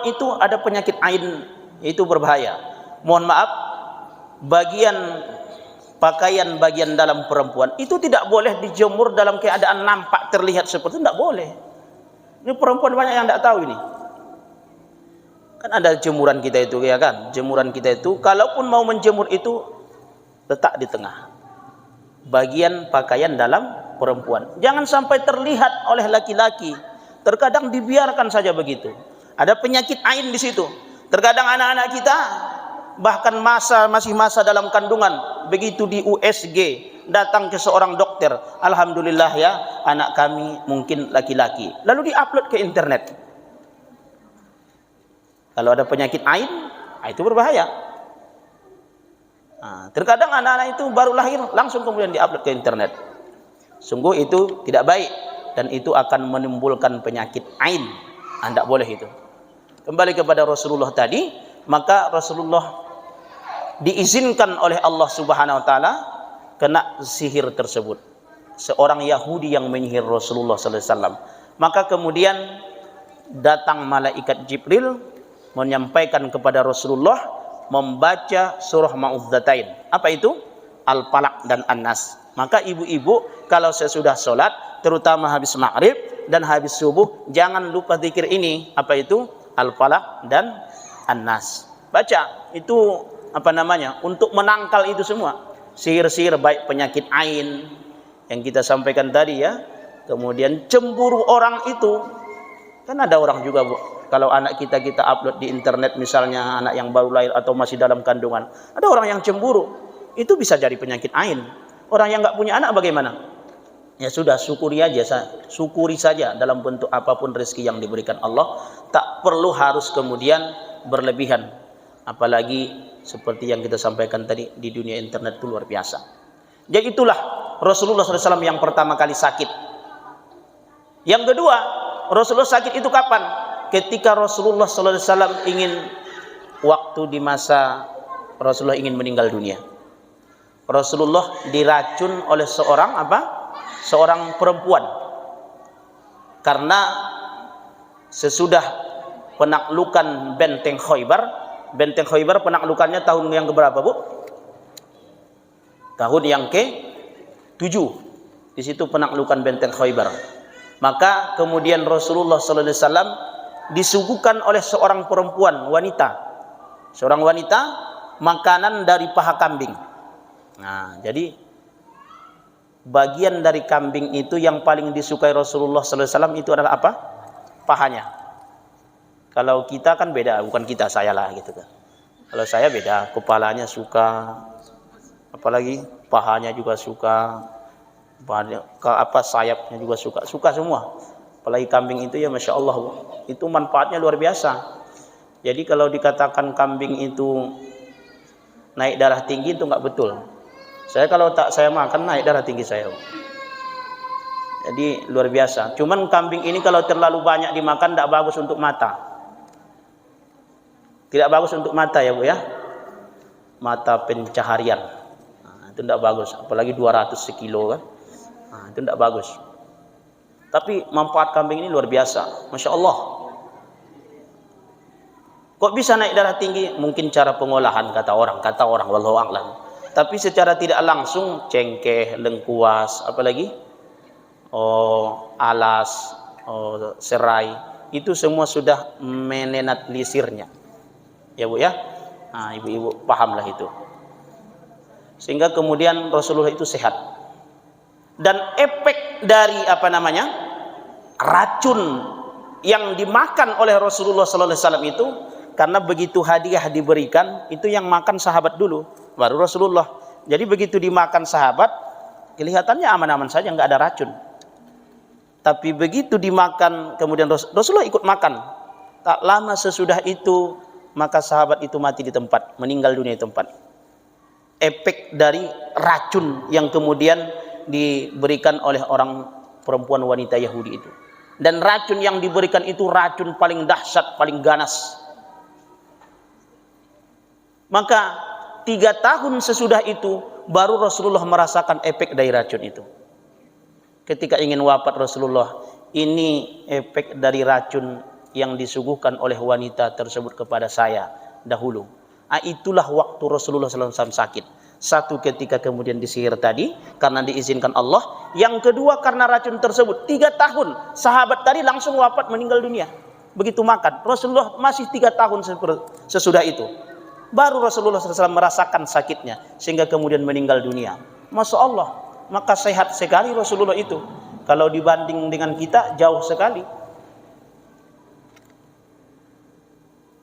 itu ada penyakit ain, itu berbahaya. Mohon maaf, pakaian bagian dalam perempuan itu tidak boleh dijemur dalam keadaan nampak terlihat seperti itu, tidak boleh. Ini perempuan banyak yang tidak tahu ini. Kan ada jemuran kita itu, ya kan? Jemuran kita itu, kalaupun mau menjemur itu letak di tengah. Bagian pakaian dalam perempuan. Jangan sampai terlihat oleh laki-laki. Terkadang dibiarkan saja begitu. Ada penyakit ain di situ. Terkadang anak-anak kita bahkan masih masa dalam kandungan, begitu di USG datang ke seorang dokter, alhamdulillah ya, anak kami mungkin laki-laki, lalu diupload ke internet. Kalau ada penyakit ain, itu berbahaya. Terkadang anak-anak itu baru lahir langsung kemudian diupload ke internet. Sungguh itu tidak baik dan itu akan menimbulkan penyakit ain. Tidak boleh itu. Kembali kepada Rasulullah tadi, maka Rasulullah diizinkan oleh Allah Subhanahu wa taala kena sihir tersebut. Seorang Yahudi yang menyihir Rasulullah sallallahu alaihi wasallam. Maka kemudian datang malaikat Jibril menyampaikan kepada Rasulullah membaca surah Ma'udzatain. Apa itu? Al-Falaq dan An-Nas. Maka ibu-ibu kalau sesudah sholat, terutama habis maghrib dan habis subuh, jangan lupa zikir ini. Apa itu? Al-Falaq dan An-Nas. Baca itu untuk menangkal itu semua. Sihir-sihir baik penyakit ain yang kita sampaikan tadi ya. Kemudian cemburu orang itu. Kan ada orang juga, Bu. Kalau anak kita upload di internet, misalnya anak yang baru lahir atau masih dalam kandungan, ada orang yang cemburu. Itu bisa jadi penyakit ain. Orang yang nggak punya anak bagaimana? Ya sudah, syukuri saja dalam bentuk apapun rezeki yang diberikan Allah. Tak perlu harus kemudian berlebihan. Apalagi seperti yang kita sampaikan tadi, di dunia internet itu luar biasa. Jadi itulah Rasulullah SAW yang pertama kali sakit. Yang kedua, Rasulullah sakit itu kapan? Ketika Rasulullah SAW ingin, waktu di masa Rasulullah ingin meninggal dunia. Rasulullah diracun oleh seorang perempuan. Karena sesudah penaklukan Benteng Khaybar penaklukannya tahun yang keberapa, Bu? Tahun yang ke-7. Di situ penaklukan Benteng Khaybar. Maka kemudian Rasulullah sallallahu alaihi wasallam disuguhkan oleh seorang wanita makanan dari paha kambing. Nah, jadi bagian dari kambing itu yang paling disukai Rasulullah sallallahu alaihi wasallam itu adalah apa? Pahanya. Kalau kita kan beda, bukan kita, saya lah gitu kan. Kalau saya beda, kepalanya suka, apalagi pahanya juga suka, sayapnya juga suka semua. Apalagi kambing itu ya Masya Allah, itu manfaatnya luar biasa. Jadi kalau dikatakan kambing itu naik darah tinggi itu nggak betul. Kalau saya makan naik darah tinggi saya. Jadi luar biasa. Cuman kambing ini kalau terlalu banyak dimakan tidak bagus untuk mata. Tidak bagus untuk mata ya Bu ya. Mata pencaharian. Nah, itu tidak bagus. Apalagi 200 sekilo kan. Nah, itu tidak bagus. Tapi manfaat kambing ini luar biasa. Masya Allah. Kok bisa naik darah tinggi? Mungkin cara pengolahan kata orang wallahu a'lam. Tapi secara tidak langsung cengkeh, lengkuas, apalagi alas, serai, itu semua sudah menetralisirnya. Ya Bu ya. Nah, ibu-ibu pahamlah itu. Sehingga kemudian Rasulullah itu sehat. Dan efek dari racun yang dimakan oleh Rasulullah sallallahu alaihi wasallam itu, karena begitu hadiah diberikan, itu yang makan sahabat dulu, baru Rasulullah. Jadi begitu dimakan sahabat, kelihatannya aman-aman saja, nggak ada racun. Tapi begitu dimakan, kemudian Rasulullah ikut makan. Tak lama sesudah itu, maka sahabat itu mati di tempat, meninggal dunia di tempat. Efek dari racun yang kemudian diberikan oleh orang perempuan wanita Yahudi itu. Dan racun yang diberikan itu racun paling dahsyat, paling ganas. Maka 3 tahun sesudah itu baru Rasulullah merasakan efek dari racun itu. Ketika ingin wafat Rasulullah, ini efek dari racun yang disuguhkan oleh wanita tersebut kepada saya dahulu. Itulah waktu Rasulullah SAW sakit. Satu, ketika kemudian disihir tadi karena diizinkan Allah. Yang kedua, karena racun tersebut. 3 tahun sahabat tadi langsung wafat, meninggal dunia. Begitu makan, Rasulullah masih 3 tahun sesudah itu baru Rasulullah SAW merasakan sakitnya, sehingga kemudian meninggal dunia. Masya Allah, maka sehat sekali Rasulullah itu. Kalau dibanding dengan kita, jauh sekali.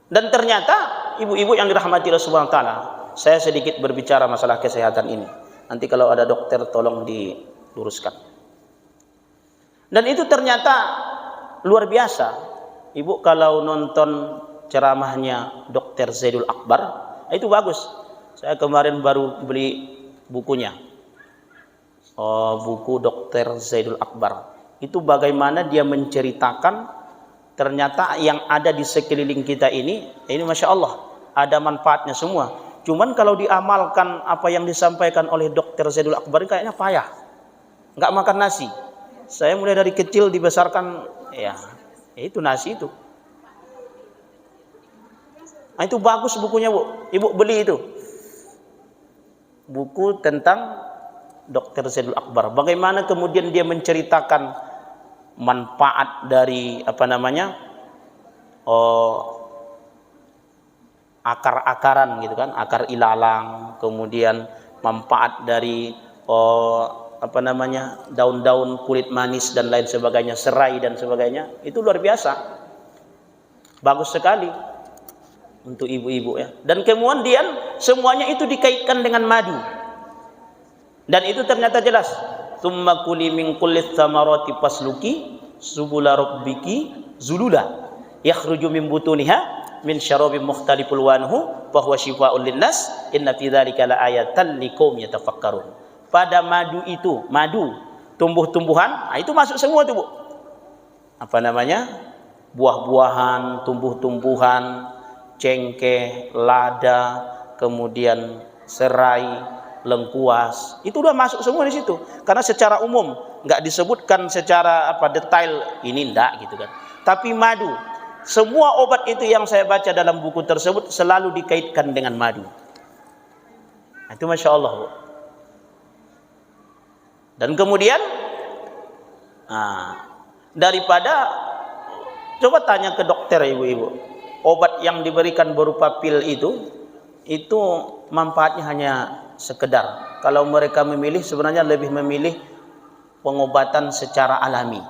Dan ternyata ibu-ibu yang dirahmati Allah Subhanahu wa taala, saya sedikit berbicara masalah kesehatan ini. Nanti kalau ada dokter tolong diluruskan. Dan itu ternyata luar biasa. Ibu kalau nonton ceramahnya Dr. Zaidul Akbar, itu bagus. Saya kemarin baru beli bukunya. Buku Dr. Zaidul Akbar. Itu bagaimana dia menceritakan ternyata yang ada di sekeliling kita ini Masya Allah, ada manfaatnya semua. Cuman kalau diamalkan apa yang disampaikan oleh Dr. Zaidul Akbar kayaknya payah. Nggak makan nasi. Saya mulai dari kecil dibesarkan ya itu nasi itu. Nah, itu bagus bukunya Bu. Ibu beli itu. Buku tentang Dr. Zaidul Akbar. Bagaimana kemudian dia menceritakan manfaat dari akar-akaran gitu kan, akar ilalang, kemudian manfaat dari daun-daun kulit manis dan lain sebagainya, serai dan sebagainya. Itu luar biasa. Bagus sekali untuk ibu-ibu ya. Dan kemudian semuanya itu dikaitkan dengan madu. Dan itu ternyata jelas. Tsumma kuli min kulli tsamarati fasluki subula rabbiki zulula yakhruju min butuniha min syarabin mukhtaliful wanhu fa huwa syifaa'un linnas inna fi dzalika laayatan liqaumin yatafakkarun. Pada madu itu, madu tumbuh-tumbuhan, itu masuk semua tuh Bu. Buah-buahan, tumbuh-tumbuhan, cengkeh, lada, kemudian serai, lengkuas, itu udah masuk semua di situ. Karena secara umum nggak disebutkan secara detail ini enggak gitu kan. Tapi madu, semua obat itu yang saya baca dalam buku tersebut selalu dikaitkan dengan madu. Itu Masya Allah Bu. Dan kemudian daripada coba tanya ke dokter ibu-ibu, obat yang diberikan berupa pil itu manfaatnya hanya sekedar. Kalau mereka memilih, sebenarnya lebih memilih pengobatan secara alami.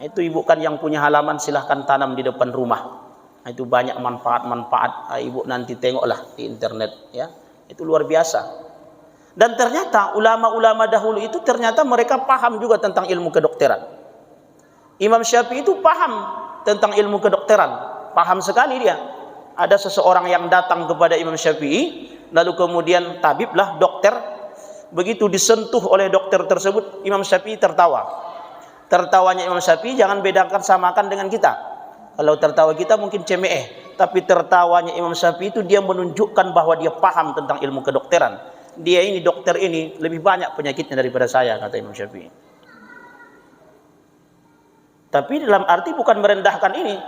Itu ibu kan yang punya halaman, silahkan tanam di depan rumah. Itu banyak manfaat-manfaat. Ibu nanti tengoklah di internet ya. Itu luar biasa. Dan ternyata ulama-ulama dahulu itu ternyata mereka paham juga tentang ilmu kedokteran. Imam Syafi'i itu paham tentang ilmu kedokteran. Paham sekali dia. Ada seseorang yang datang kepada Imam Syafi'i, lalu kemudian tabiblah dokter. Begitu disentuh oleh dokter tersebut, Imam Syafi'i tertawa. Tertawanya Imam Syafi'i jangan bedakan samakan dengan kita. Kalau tertawa kita mungkin cemeh, tapi tertawanya Imam Syafi'i itu dia menunjukkan bahwa dia paham tentang ilmu kedokteran. Dia ini dokter ini lebih banyak penyakitnya daripada saya, kata Imam Syafi'i. Tapi dalam arti bukan merendahkan ini.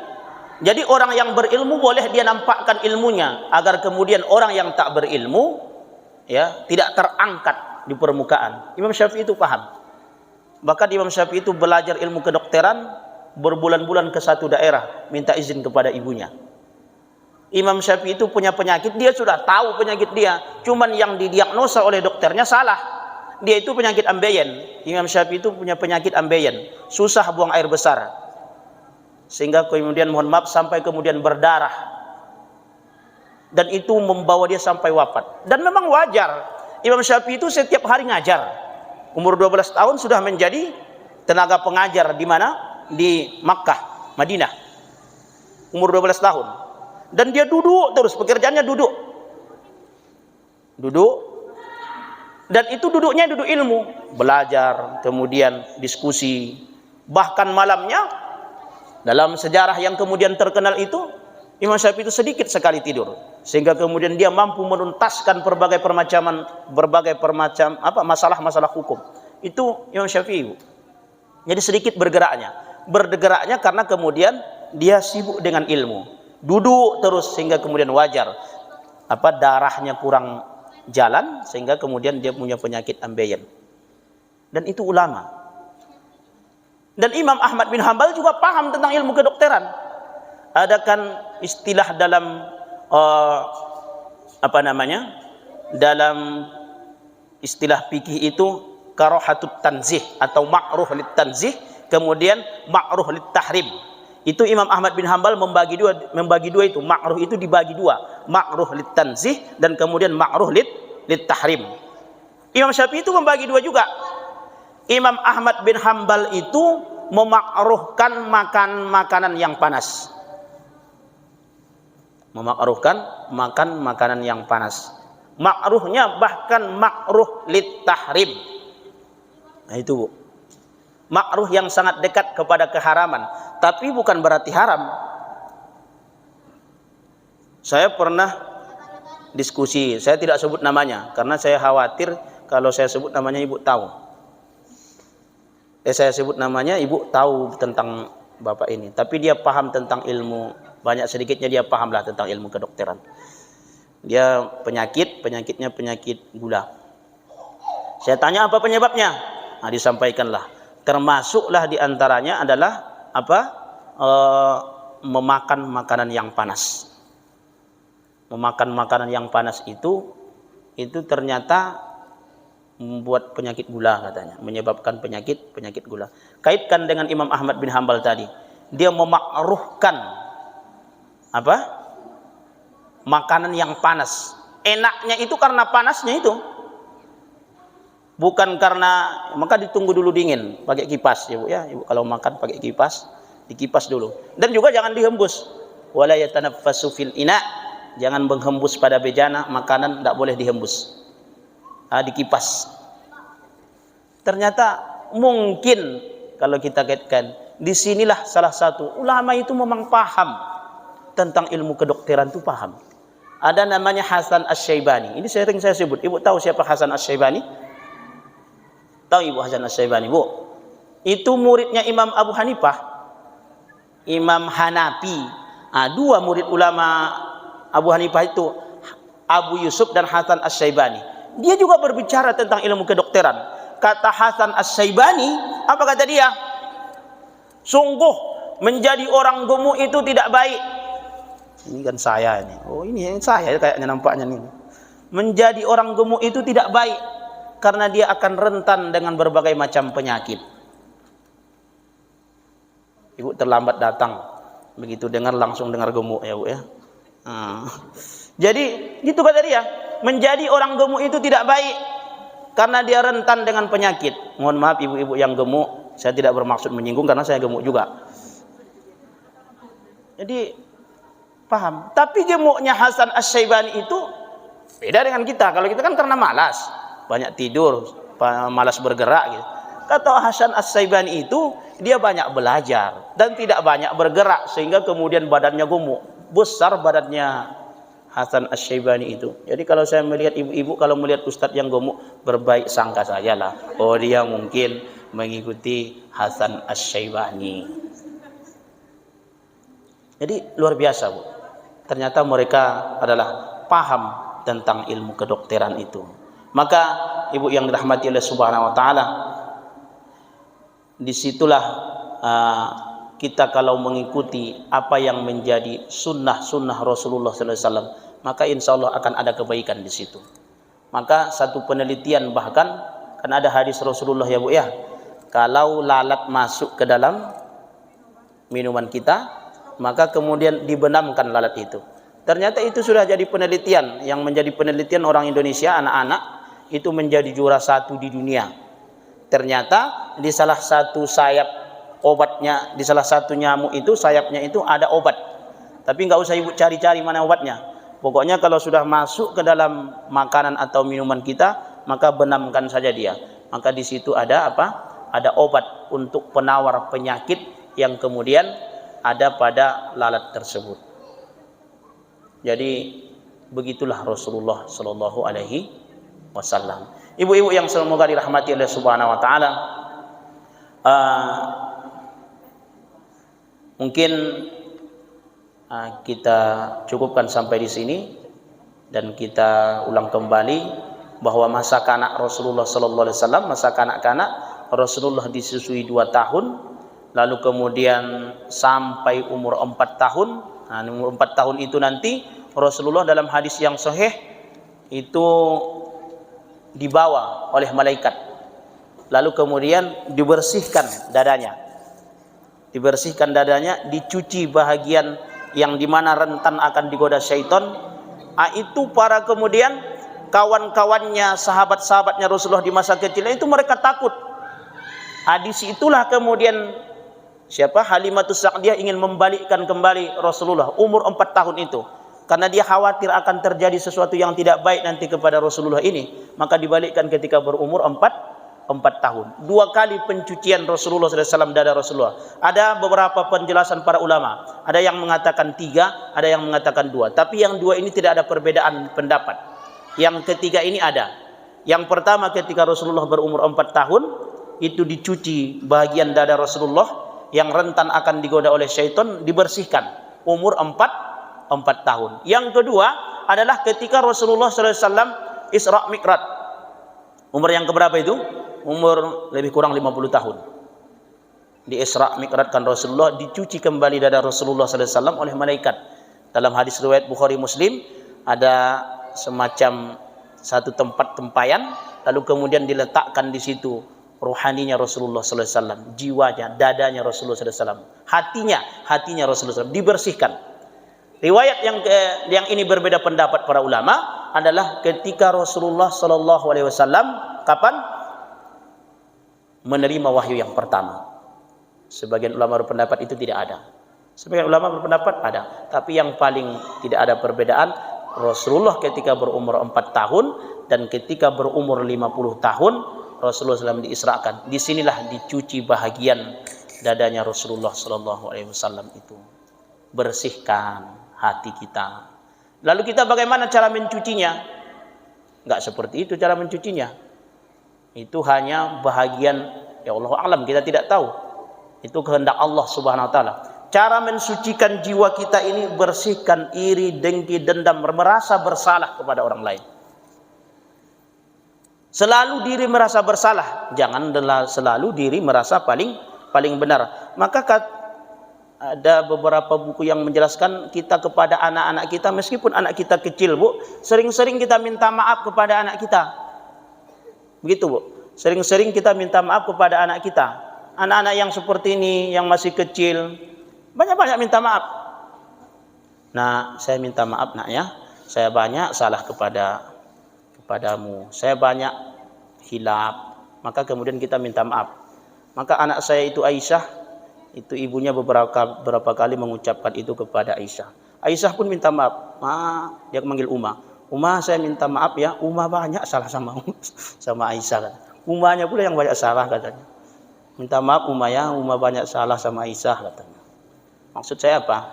Jadi orang yang berilmu boleh dia nampakkan ilmunya agar kemudian orang yang tak berilmu ya tidak terangkat di permukaan. Imam Syafi'i itu paham. Bahkan Imam Syafi'i itu belajar ilmu kedokteran berbulan-bulan ke satu daerah minta izin kepada ibunya. Imam Syafi'i itu punya penyakit, dia sudah tahu penyakit dia, cuman yang didiagnosa oleh dokternya salah. Dia itu penyakit ambeien. Imam Syafi'i itu punya penyakit ambeien, susah buang air besar. Sehingga kemudian mohon maaf sampai kemudian berdarah. Dan itu membawa dia sampai wafat. Dan memang wajar. Imam Syafi'i itu setiap hari ngajar. Umur 12 tahun sudah menjadi tenaga pengajar di mana? Di Makkah, Madinah. Umur 12 tahun. Dan dia duduk terus, pekerjaannya duduk. Duduk. Dan itu duduknya duduk ilmu. Belajar, kemudian diskusi. Bahkan malamnya dalam sejarah yang kemudian terkenal itu, Imam Syafi'i itu sedikit sekali tidur, sehingga kemudian dia mampu menuntaskan berbagai macam masalah-masalah hukum. Itu Imam Syafi'i. Jadi sedikit bergeraknya karena kemudian dia sibuk dengan ilmu, duduk terus sehingga kemudian wajar darahnya kurang jalan sehingga kemudian dia punya penyakit ambeien. Dan itu ulama. Dan Imam Ahmad bin Hanbal juga paham tentang ilmu kedokteran. Ada kan istilah dalam dalam istilah fikih itu karahatut tanzih atau ma'ruh lit tanzih, kemudian ma'ruh lit tahrim. Itu Imam Ahmad bin Hanbal membagi dua itu. Ma'ruh itu dibagi dua, ma'ruh lit tanzih dan kemudian ma'ruh lit tahrim. Imam Syafi'i itu membagi dua juga. Imam Ahmad bin Hanbal itu memakruhkan makan makanan yang panas. Memakruhkan makan makanan yang panas. Makruhnya bahkan makruh lit tahrim. Nah itu Bu. Makruh yang sangat dekat kepada keharaman, tapi bukan berarti haram. Saya pernah diskusi, saya tidak sebut namanya karena saya khawatir kalau saya sebut namanya Ibu tahu. Saya sebut namanya, Ibu tahu tentang bapak ini, tapi dia paham tentang ilmu, banyak sedikitnya dia paham lah tentang ilmu kedokteran. Dia penyakitnya penyakit gula. Saya tanya apa penyebabnya? Nah, disampaikanlah. Termasuklah diantaranya adalah memakan makanan yang panas. Memakan makanan yang panas itu ternyata membuat penyakit gula katanya, menyebabkan penyakit gula. Kaitkan dengan Imam Ahmad bin Hanbal tadi, dia memakruhkan makanan yang panas. Enaknya itu karena panasnya itu, bukan karena, maka ditunggu dulu dingin pakai kipas ya Bu ya. Ibu kalau makan pakai kipas, dikipas dulu. Dan juga jangan dihembus. Wala yatanaffasu fil ina, jangan menghembus pada bejana, makanan tidak boleh dihembus. Dikipas. Ternyata mungkin kalau kita kaitkan, disinilah salah satu ulama itu memang paham tentang ilmu kedokteran itu paham. Ada namanya Hasan Asy-Syaibani. Ini sering saya sebut. Ibu tahu siapa Hasan Asy-Syaibani? Tahu Ibu Hasan Asy-Syaibani, Bu? Itu muridnya Imam Abu Hanifah, Imam Hanafi. Dua murid ulama Abu Hanifah itu, Abu Yusuf dan Hasan Asy-Syaibani. Dia juga berbicara tentang ilmu kedokteran. Kata Hasan Asy-Syaibani, apa kata dia? Sungguh menjadi orang gemuk itu tidak baik. Ini kan saya ini. Oh ini yang saya kayaknya nampaknya nih. Menjadi orang gemuk itu tidak baik karena dia akan rentan dengan berbagai macam penyakit. Ibu terlambat datang. Begitu dengar langsung dengar gemuk ya Bu ya. Jadi gitu kata dia. Menjadi orang gemuk itu tidak baik karena dia rentan dengan penyakit. Mohon maaf ibu-ibu yang gemuk, saya tidak bermaksud menyinggung karena saya gemuk juga. Jadi paham. Tapi gemuknya Hasan Asy-Syaibani itu beda dengan kita. Kalau kita kan karena malas, banyak tidur, malas bergerak gitu. Kata Hasan As-Syaibani itu, dia banyak belajar dan tidak banyak bergerak sehingga kemudian badannya gemuk. Besar badannya Hasan Asy-Syaibani itu. Jadi kalau saya melihat ibu-ibu, kalau melihat ustadz yang gemuk, berbaik sangka sajalah, oh dia mungkin mengikuti Hasan Asy-Syaibani. Jadi luar biasa, Bu. Ternyata mereka adalah paham tentang ilmu kedokteran itu. Maka ibu yang dirahmati oleh Subhanahu wa taala, disitulah kita kalau mengikuti apa yang menjadi sunnah Rasulullah SAW, maka insya Allah akan ada kebaikan di situ. Maka satu penelitian bahkan kan ada hadis Rasulullah ya Bu ya, kalau lalat masuk ke dalam minuman kita, maka kemudian dibenamkan lalat itu. Ternyata itu sudah jadi penelitian, yang menjadi penelitian orang Indonesia, anak-anak itu menjadi juara 1 di dunia. Ternyata di salah satu sayap obatnya, di salah satu nyamuk itu sayapnya itu ada obat. Tapi nggak usah ibu cari-cari mana obatnya. Pokoknya kalau sudah masuk ke dalam makanan atau minuman kita, maka benamkan saja dia. Maka di situ ada apa? Ada obat untuk penawar penyakit yang kemudian ada pada lalat tersebut. Jadi begitulah Rasulullah Shallallahu Alaihi Wasallam. Ibu-ibu yang semoga dirahmati oleh Subhanahu Wa Taala, mungkin kita cukupkan sampai di sini dan kita ulang kembali bahwa masa kanak Rasulullah Sallallahu Alaihi Wasallam, masa kanak-kanak Rasulullah disusui 2 tahun, lalu kemudian sampai umur 4 tahun. Nah, umur 4 tahun itu nanti Rasulullah dalam hadis yang sahih itu dibawa oleh malaikat, lalu kemudian dibersihkan dadanya, dicuci bahagian yang dimana rentan akan digoda syaitan. Itu para kemudian kawan-kawannya, sahabat-sahabatnya Rasulullah di masa kecilnya itu mereka takut. Hadis itulah kemudian Halimatus Sa'diyah ingin membalikkan kembali Rasulullah umur 4 tahun itu, karena dia khawatir akan terjadi sesuatu yang tidak baik nanti kepada Rasulullah ini. Maka dibalikkan ketika berumur 4 tahun. 2 kali pencucian Rasulullah SAW dada Rasulullah. Ada beberapa penjelasan para ulama, ada yang mengatakan 3, ada yang mengatakan 2. Tapi yang 2 ini tidak ada perbedaan pendapat. Yang ketiga ini ada. Yang pertama ketika Rasulullah berumur 4 tahun, itu dicuci bagian dada Rasulullah yang rentan akan digoda oleh syaitan, dibersihkan umur 4 tahun. Yang kedua adalah ketika Rasulullah SAW Isra Mi'raj. Umur yang keberapa itu? Umur lebih kurang 50 tahun. Di Isra Mi'rajkan Rasulullah, dicuci kembali dada Rasulullah SAW oleh malaikat. Dalam hadis riwayat Bukhari Muslim, ada semacam satu tempat tempayan, lalu kemudian diletakkan di situ rohaninya Rasulullah SAW, jiwanya, dadanya Rasulullah SAW, hatinya Rasulullah SAW dibersihkan. Riwayat yang ini berbeda pendapat para ulama adalah ketika Rasulullah SAW kapan menerima wahyu yang pertama. Sebagian ulama berpendapat itu tidak ada, sebagian ulama berpendapat ada. Tapi yang paling tidak ada perbedaan, Rasulullah ketika berumur 4 tahun dan ketika berumur 50 tahun Rasulullah SAW diisrakan. Disinilah dicuci bahagian dadanya Rasulullah SAW itu. Bersihkan hati kita. Lalu kita bagaimana cara mencucinya? Enggak seperti itu cara mencucinya. Itu hanya bahagian, ya Allah alam, kita tidak tahu. Itu kehendak Allah Subhanahu wa taala. Cara mensucikan jiwa kita ini, bersihkan iri, dengki, dendam, merasa bersalah kepada orang lain. Selalu diri merasa bersalah, jangan selalu diri merasa paling benar. Maka ada beberapa buku yang menjelaskan kita kepada anak-anak kita, meskipun anak kita kecil, Bu, sering-sering kita minta maaf kepada anak kita. Begitu, Bu. Sering-sering kita minta maaf kepada anak kita. Anak-anak yang seperti ini, yang masih kecil, banyak-banyak minta maaf. Nah, saya minta maaf, Nak, ya. Saya banyak salah kepadamu, saya banyak hilaf. Maka kemudian kita minta maaf. Maka anak saya itu Aisyah, itu ibunya beberapa kali mengucapkan itu kepada Aisyah. Aisyah pun minta maaf. Dia memanggil Uma, saya minta maaf ya, Uma banyak salah sama Aisyah. Umanya pula yang banyak salah katanya. Minta maaf Umayyah, Uma banyak salah sama Aisyah katanya. Maksud saya apa?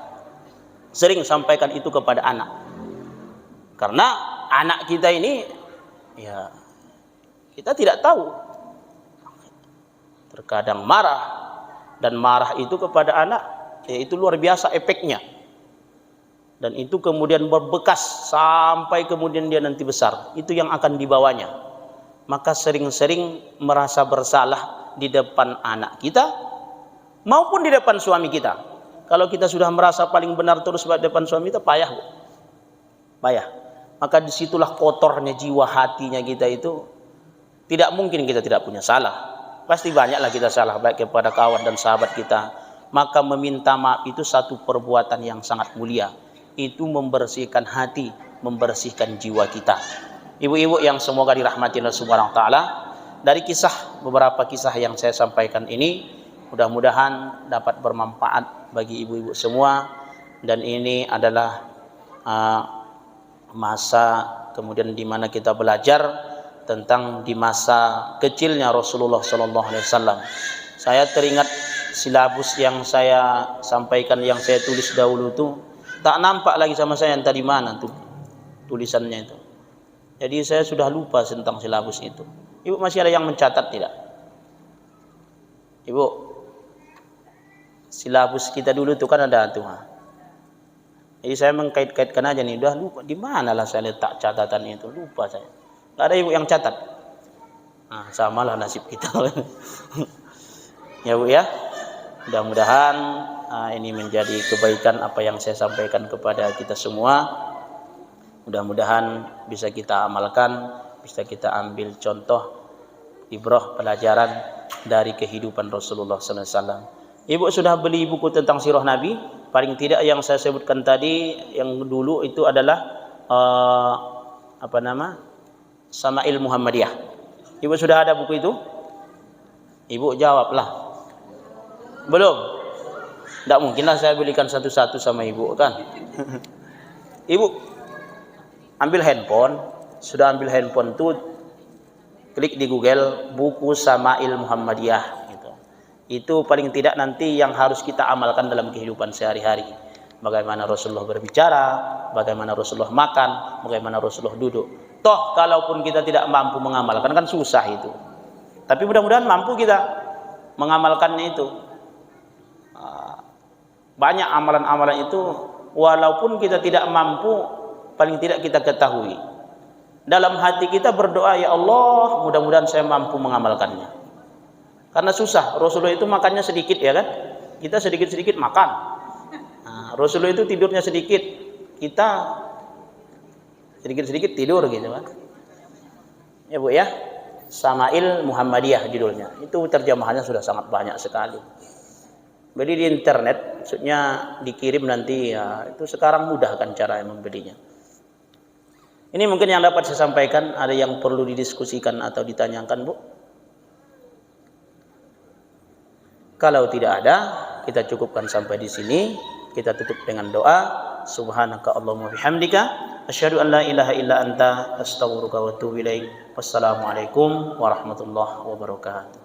Sering sampaikan itu kepada anak. Karena anak kita ini ya kita tidak tahu. Terkadang marah, dan marah itu kepada anak itu luar biasa efeknya. Dan itu kemudian berbekas sampai kemudian dia nanti besar. Itu yang akan dibawanya. Maka sering-sering merasa bersalah di depan anak kita maupun di depan suami kita. Kalau kita sudah merasa paling benar terus di depan suami kita, payah, Bu. Payah. Maka disitulah kotornya jiwa hatinya kita itu. Tidak mungkin kita tidak punya salah. Pasti banyaklah kita salah, baik kepada kawan dan sahabat kita. Maka meminta maaf itu satu perbuatan yang sangat mulia. Itu membersihkan hati, membersihkan jiwa kita. Ibu-ibu yang semoga dirahmati Allah Subhanahu wa taala, dari beberapa kisah yang saya sampaikan ini, mudah-mudahan dapat bermanfaat bagi ibu-ibu semua. Dan ini adalah masa kemudian di mana kita belajar tentang di masa kecilnya Rasulullah sallallahu alaihi wasallam. Saya teringat silabus yang saya sampaikan, yang saya tulis dahulu tuh tak nampak lagi sama saya entah di mana tuh tulisannya itu. Jadi saya sudah lupa tentang silabus itu. Ibu masih ada yang mencatat tidak? Ibu, silabus kita dulu tuh kan ada tuh. Jadi saya mengkait-kaitkan aja nih, udah lupa di mana lah saya letak catatan itu, lupa saya. Gak ada ibu yang catat. Nah, samalah nasib kita. Ya Bu ya. Mudah-mudahan ini menjadi kebaikan apa yang saya sampaikan kepada kita semua. Mudah-mudahan bisa kita amalkan, bisa kita ambil contoh, ibrah, pelajaran dari kehidupan Rasulullah sallallahu alaihi wasallam. Ibu sudah beli buku tentang sirah Nabi? Paling tidak yang saya sebutkan tadi, yang dulu itu adalah Sama'il Muhammadiyah. Ibu sudah ada buku itu? Ibu jawablah. Belum? Tidak mungkinlah saya belikan satu-satu sama ibu kan. Ibu ambil handphone, sudah ambil handphone tuh, klik di Google buku Sama'il Muhammadiyah gitu. Itu paling tidak nanti yang harus kita amalkan dalam kehidupan sehari-hari. Bagaimana Rasulullah berbicara, bagaimana Rasulullah makan, bagaimana Rasulullah duduk. Toh kalaupun kita tidak mampu mengamalkan kan susah itu. Tapi mudah-mudahan mampu kita mengamalkannya itu. Banyak amalan-amalan itu walaupun kita tidak mampu, paling tidak kita ketahui. Dalam hati kita berdoa, ya Allah, mudah-mudahan saya mampu mengamalkannya. Karena susah, Rasulullah itu makannya sedikit ya kan? Kita sedikit-sedikit makan. Rasulullah itu tidurnya sedikit, kita sedikit-sedikit tidur gitu kan. Ya Bu ya, Sama'il Muhammadiyah judulnya. Itu terjemahannya sudah sangat banyak sekali. Beli di internet, maksudnya dikirim nanti ya, itu sekarang mudah kan cara membelinya. Ini mungkin yang dapat saya sampaikan. Ada yang perlu didiskusikan atau ditanyakan, Bu? Kalau tidak ada, kita cukupkan sampai di sini. Kita tutup dengan doa. Subhanaka Allahumma bihamdika asyhadu an la ilaha illa anta astaghfiruka wa atubu ilaik. Wassalamualaikum warahmatullahi wabarakatuh.